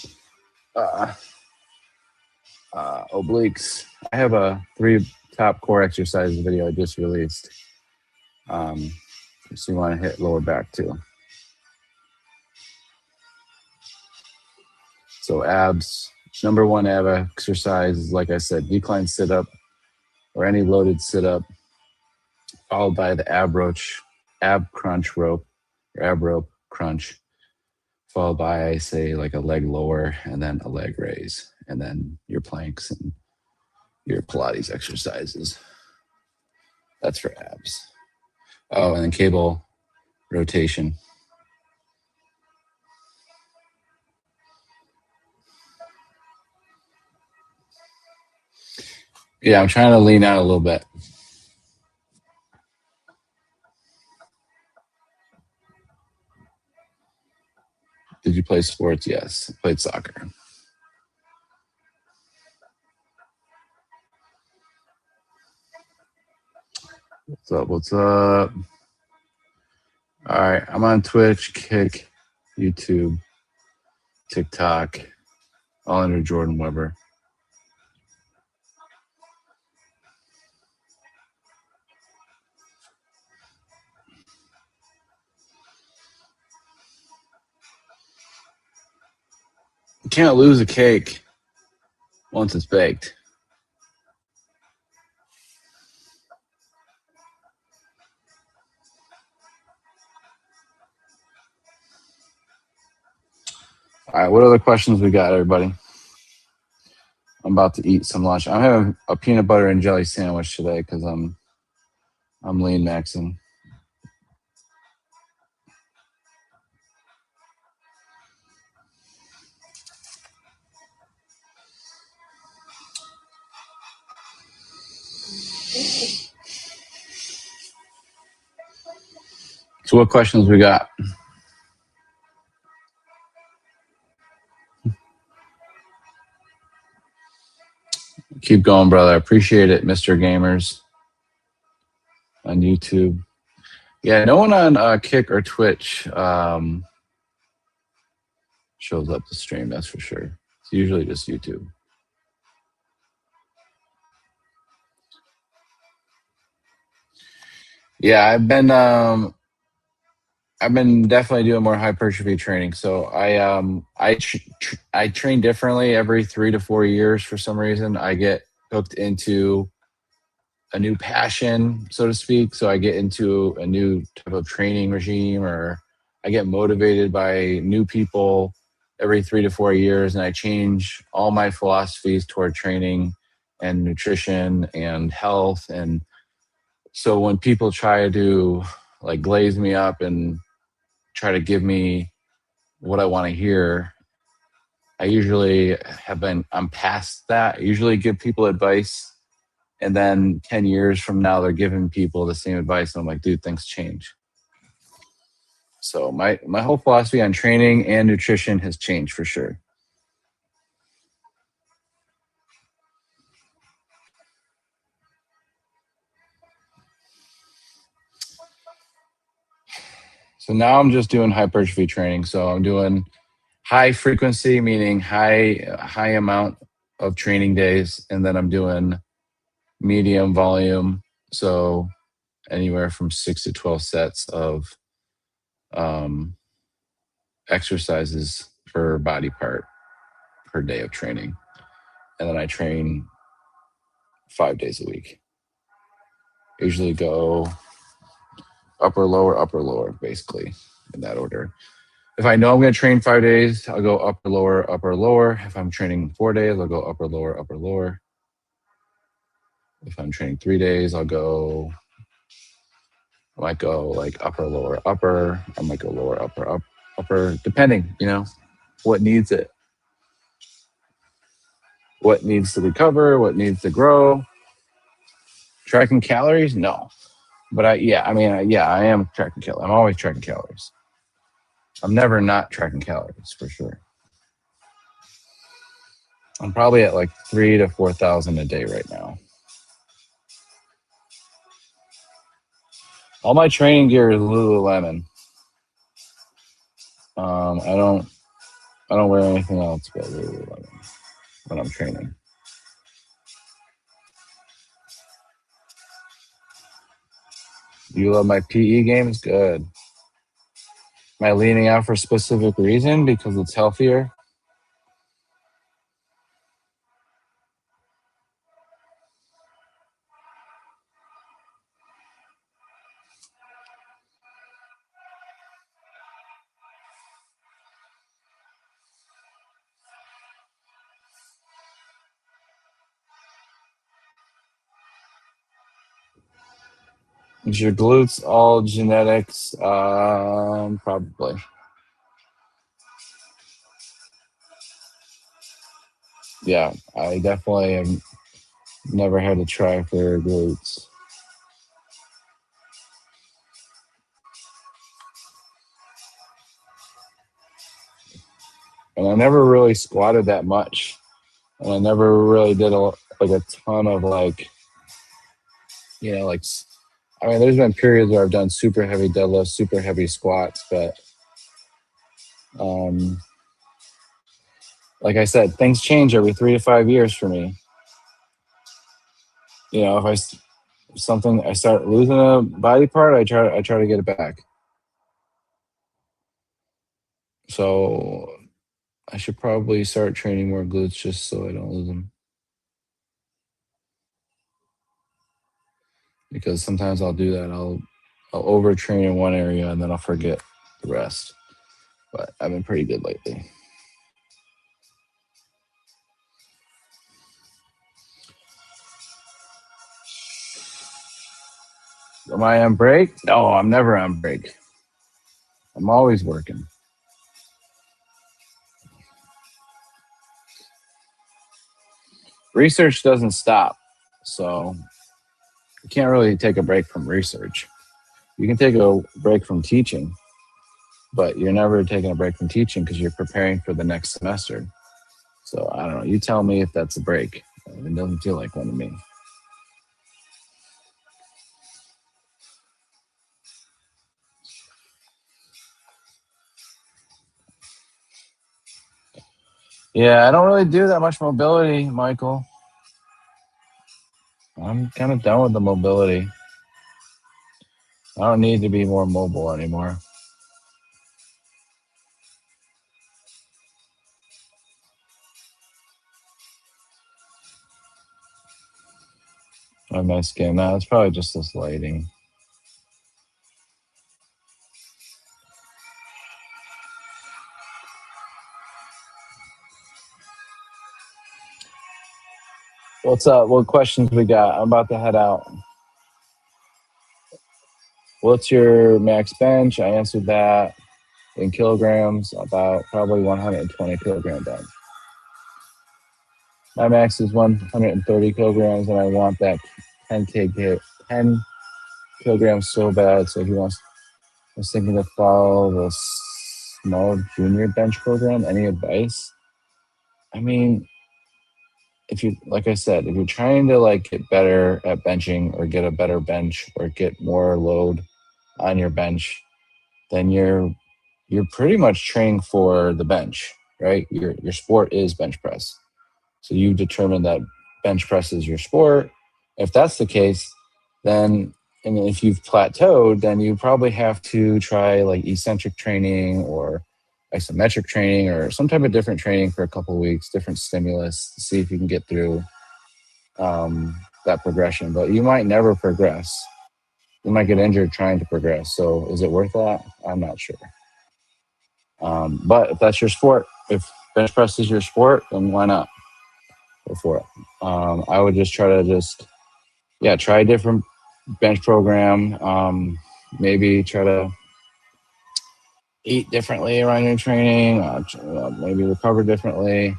obliques. I have a 3 top core exercises video I just released. So you want to hit lower back too. So abs, number one ab exercise is, like I said, decline sit up or any loaded sit up, followed by the ab crunch rope or ab rope crunch, followed by, say, like a leg lower and then a leg raise, and then your planks and your Pilates exercises. That's for abs. Oh, and then cable rotation. Yeah, I'm trying to lean out a little bit. Did you play sports? Yes, I played soccer. What's up? What's up? All right, I'm on Twitch, Kick, YouTube, TikTok, all under Jordan Weber. You can't lose a cake once it's baked. All right, what other questions we got, everybody? I'm about to eat some lunch. I'm having a peanut butter and jelly sandwich today because I'm lean maxing. So what questions we got? Keep going, brother. I appreciate it, Mr. Gamers on YouTube. Yeah, no one on Kick or Twitch shows up to stream, that's for sure. It's usually just YouTube. Yeah, I've been definitely doing more hypertrophy training. So I train differently every 3 to 4 years for some reason. I get hooked into a new passion, so to speak. So I get into a new type of training regime, or I get motivated by new people every 3 to 4 years, and I change all my philosophies toward training and nutrition and health. And so when people try to like glaze me up and try to give me what I want to hear, I usually I'm past that. I usually give people advice, and then 10 years from now, they're giving people the same advice. And I'm like, dude, things change. So my whole philosophy on training and nutrition has changed for sure. So now I'm just doing hypertrophy training. So I'm doing high frequency, meaning high amount of training days. And then I'm doing medium volume. So anywhere from 6 to 12 sets of exercises per body part per day of training. And then I train 5 days a week. Usually go upper, lower, basically in that order. If I know I'm going to train 5 days, I'll go upper, lower, upper, lower. If I'm training 4 days, I'll go upper, lower, upper, lower. If I'm training 3 days, I might go like upper, lower, upper. I might go lower, upper, upper, depending, what needs it. What needs to recover, what needs to grow. Tracking calories? No. But I am tracking calories. I'm always tracking calories. I'm never not tracking calories, for sure. I'm probably at like 3,000 to 4,000 a day right now. All my training gear is Lululemon. I don't wear anything else but Lululemon when I'm training. You love my PE games? Good. Am I leaning out for a specific reason because it's healthier? Is your glutes all genetics? Probably. Yeah, I definitely have never had to try for glutes. And I never really squatted that much. And I never really did a ton of like, like, I mean, there's been periods where I've done super heavy deadlifts, super heavy squats, but um, like I said, things change every 3 to 5 years for me. If I start losing a body part, I try to get it back. So I should probably start training more glutes just so I don't lose them. Because sometimes I'll do that. I'll overtrain in one area and then I'll forget the rest. But I've been pretty good lately. Am I on break? No, I'm never on break. I'm always working. Research doesn't stop. So you can't really take a break from research. You can take a break from teaching, but you're never taking a break from teaching because you're preparing for the next semester. So I don't know. You tell me if that's a break. It doesn't feel like one to me. Yeah, I don't really do that much mobility, Michael. I'm kind of done with the mobility. I don't need to be more mobile anymore. On my skin. No, it's probably just this lighting. What's up? What questions we got? I'm about to head out. What's your max bench? I answered that. In kilograms, about probably 120 kilogram bench. My max is 130 kilograms, and I want that 10 kilograms so bad. So I was thinking to follow the small junior bench program. Any advice? I mean, like I said, if you're trying to like get better at benching or get a better bench or get more load on your bench, then you're pretty much training for the bench, right? Your sport is bench press. So you determine that bench press is your sport. If that's the case, then and if you've plateaued, then you probably have to try like eccentric training or isometric training or some type of different training for a couple of weeks, different stimulus to see if you can get through that progression. But you might never progress. You might get injured trying to progress. So is it worth that? I'm not sure. But if that's your sport, if bench press is your sport, then why not? Go for it. I would just try to try a different bench program. Maybe try to eat differently around your training. Maybe recover differently.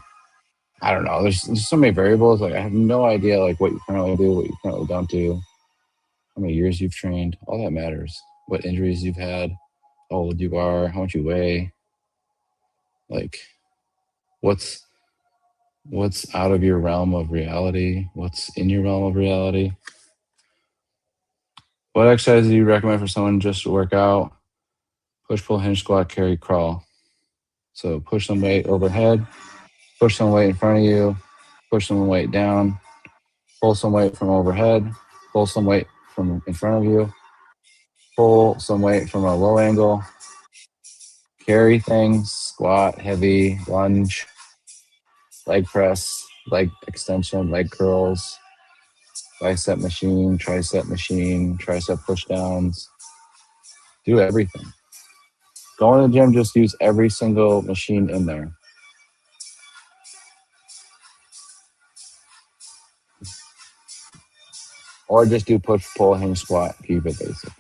I don't know. There's so many variables. Like I have no idea like what you currently do, what you currently don't do, how many years you've trained. All that matters. What injuries you've had, how old you are, how much you weigh. Like what's out of your realm of reality? What's in your realm of reality? What exercise do you recommend for someone just to work out? Push, pull, hinge, squat, carry, crawl. So push some weight overhead, push some weight in front of you, push some weight down, pull some weight from overhead, pull some weight from in front of you, pull some weight from a low angle, carry things, squat, heavy, lunge, leg press, leg extension, leg curls, bicep machine, tricep push downs. Do everything. Go in the gym, just use every single machine in there. Or just do push, pull, hinge, squat. Keep it basic.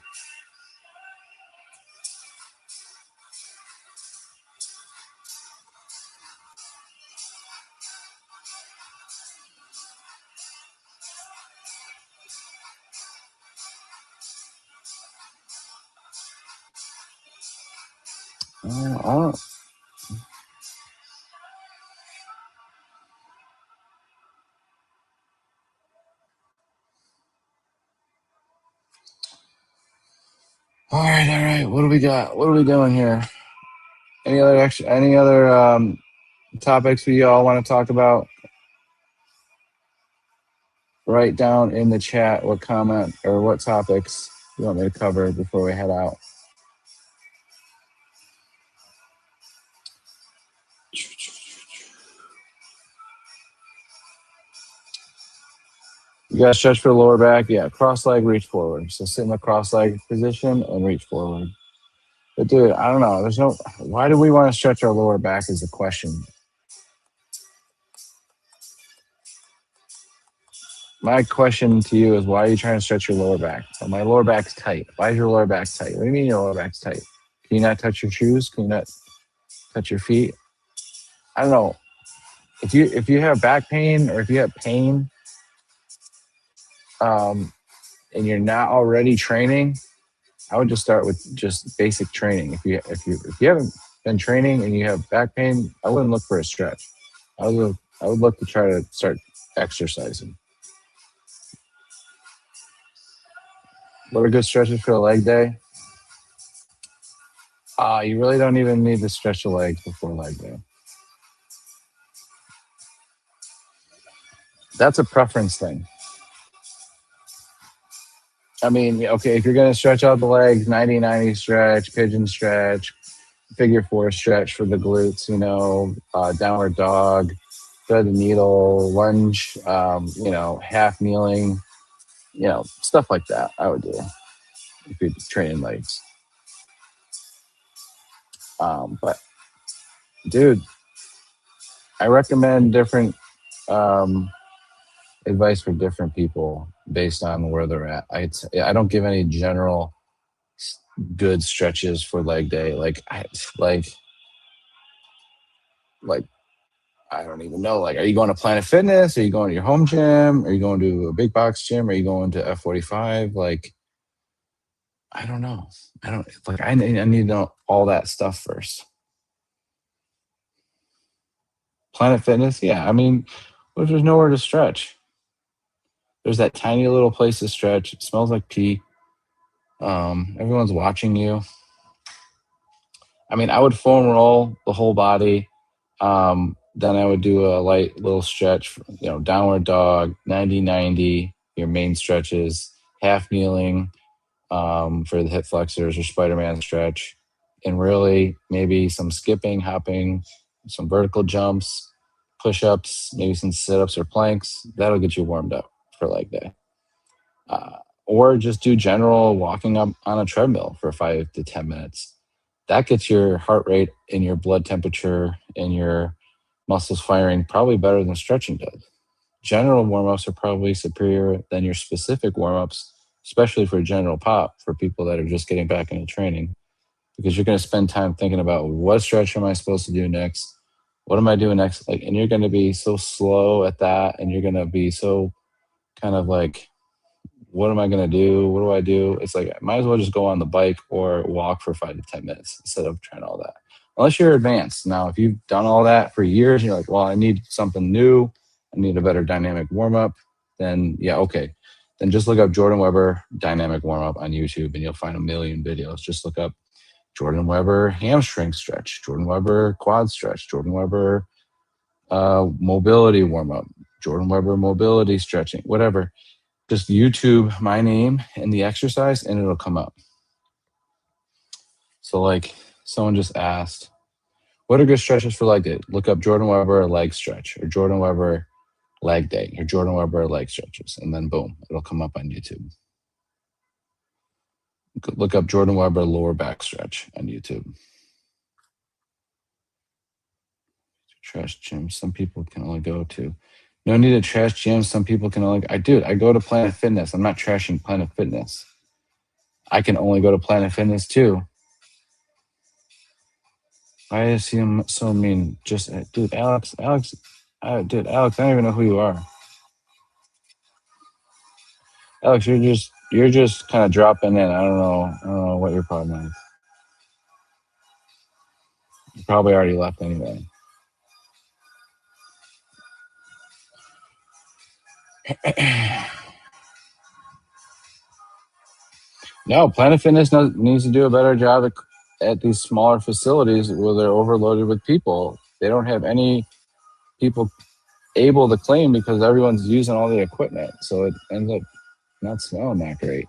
All right, all right. What do we got? What are we doing here? Any other topics we all want to talk about? Write down in the chat what comment or what topics you want me to cover before we head out. You got to stretch for the lower back. Yeah, cross leg, reach forward. So sit in the cross leg position and reach forward. But dude, I don't know. Why do we want to stretch our lower back is the question. My question to you is, why are you trying to stretch your lower back? So my lower back's tight. Why is your lower back tight? What do you mean your lower back's tight? Can you not touch your shoes? Can you not touch your feet? I don't know. If you have back pain or if you have pain, and you're not already training, I would just start with just basic training. If you haven't been training and you have back pain, I wouldn't look for a stretch. I would look to try to start exercising. What are good stretches for a leg day? You really don't even need to stretch the legs before leg day. That's a preference thing. I mean, okay, if you're going to stretch out the legs, 90-90 stretch, pigeon stretch, figure four stretch for the glutes, downward dog, thread the needle, lunge, half kneeling, stuff like that I would do if you're training legs. But, dude, I recommend different advice for different people based on where they're at. I don't give any general good stretches for leg day. Like I don't even know. Like, are you going to Planet Fitness? Are you going to your home gym? Are you going to a big box gym? Are you going to F45? Like, I don't know. I need to know all that stuff first. Planet Fitness, yeah. I mean, what if there's nowhere to stretch? There's that tiny little place to stretch. It smells like pee. Everyone's watching you. I mean, I would foam roll the whole body. Then I would do a light little stretch, downward dog, 90-90, your main stretches, half kneeling for the hip flexors or Spider-Man stretch, and really maybe some skipping, hopping, some vertical jumps, push-ups, maybe some sit-ups or planks. That'll get you warmed up for leg day. Or just do general walking up on a treadmill for 5 to 10 minutes. That gets your heart rate and your blood temperature and your muscles firing probably better than stretching does. General warm-ups are probably superior than your specific warm-ups, especially for general pop, for people that are just getting back into training, because you're going to spend time thinking about what stretch am I supposed to do next? What am I doing next? And you're going to be so slow at that, and you're going to be so kind of like, what am I going to do? What do I do? It's like, I might as well just go on the bike or walk for 5 to 10 minutes instead of trying all that. Unless you're advanced. Now, if you've done all that for years and you're like, well, I need something new, I need a better dynamic warm-up, then yeah, okay. Then just look up Jordan Weber dynamic warm-up on YouTube and you'll find a million videos. Just look up Jordan Weber hamstring stretch, Jordan Weber quad stretch, Jordan Weber mobility warm-up, Jordan Weber mobility stretching, whatever. Just YouTube my name and the exercise and it'll come up. So like someone just asked, what are good stretches for leg day? Look up Jordan Weber leg stretch or Jordan Weber leg day or Jordan Weber leg stretches. And then boom, it'll come up on YouTube. Look up Jordan Weber lower back stretch on YouTube. Trash gym some people can only go to. No need to trash gym some people can only. I go to Planet Fitness. I'm not trashing Planet Fitness. I can only go to Planet Fitness too. Why is he so mean? Just dude, Alex, dude, Alex, I don't even know who you are. Alex, you're just kind of dropping in. I don't know what your problem is. You probably already left anyway. No, Planet Fitness needs to do a better job at these smaller facilities where they're overloaded with people. They don't have any people able to clean because everyone's using all the equipment. So it ends up not smelling that great.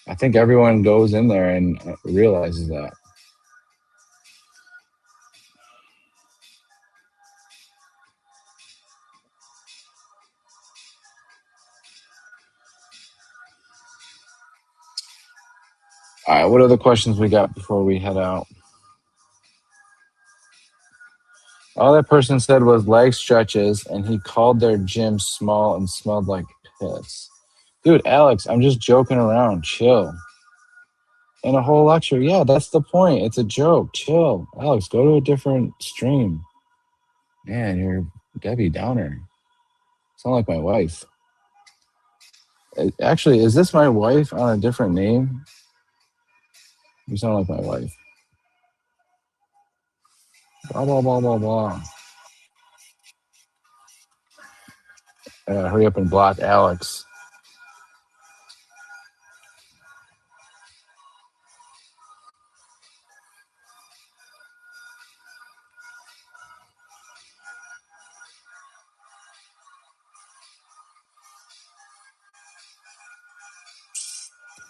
I think everyone goes in there and realizes that. All right, what other questions we got before we head out? All that person said was leg stretches, and he called their gym small and smelled like piss. Dude, Alex, I'm just joking around. Chill. And a whole lecture. Yeah, that's the point. It's a joke. Chill. Alex, go to a different stream. Man, you're Debbie Downer. Sound like my wife. Actually, is this my wife on a different name? You sound like my wife. Blah, blah, blah, blah, blah. Hurry up and block Alex.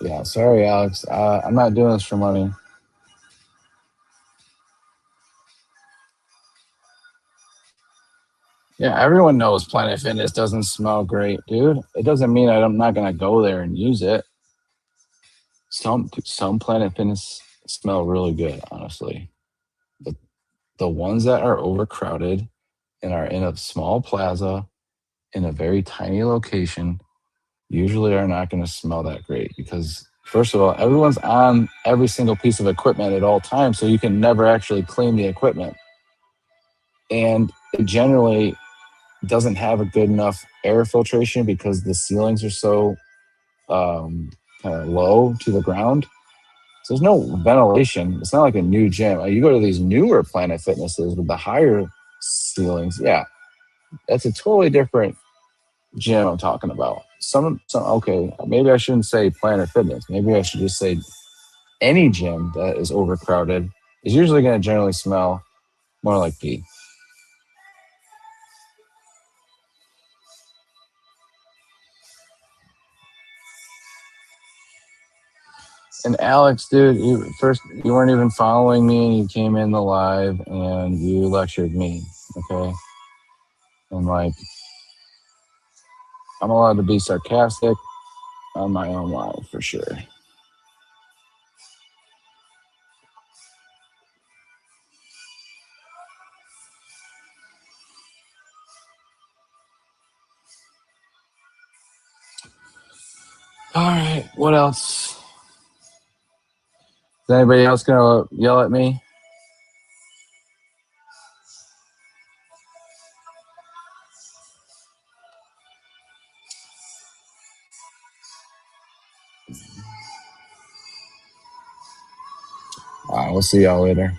Yeah, sorry, Alex. I'm not doing this for money. Yeah, everyone knows Planet Fitness doesn't smell great, dude. It doesn't mean I'm not gonna go there and use it. Some Planet Fitness smell really good, honestly. But the ones that are overcrowded and are in a small plaza in a very tiny location usually are not going to smell that great because first of all, everyone's on every single piece of equipment at all times, so you can never actually clean the equipment. And it generally doesn't have a good enough air filtration because the ceilings are so kind of low to the ground. So there's no ventilation. It's not like a new gym. You go to these newer Planet Fitnesses with the higher ceilings. Yeah, that's a totally different gym I'm talking about. Some okay, maybe I shouldn't say Planet Fitness. Maybe I should just say any gym that is overcrowded is usually going to generally smell more like pee. And Alex, dude, you weren't even following me, and you came in the live and you lectured me. Okay, and like I'm allowed to be sarcastic on my own live for sure. All right, what else? Is anybody else gonna yell at me? All right, we'll see y'all later.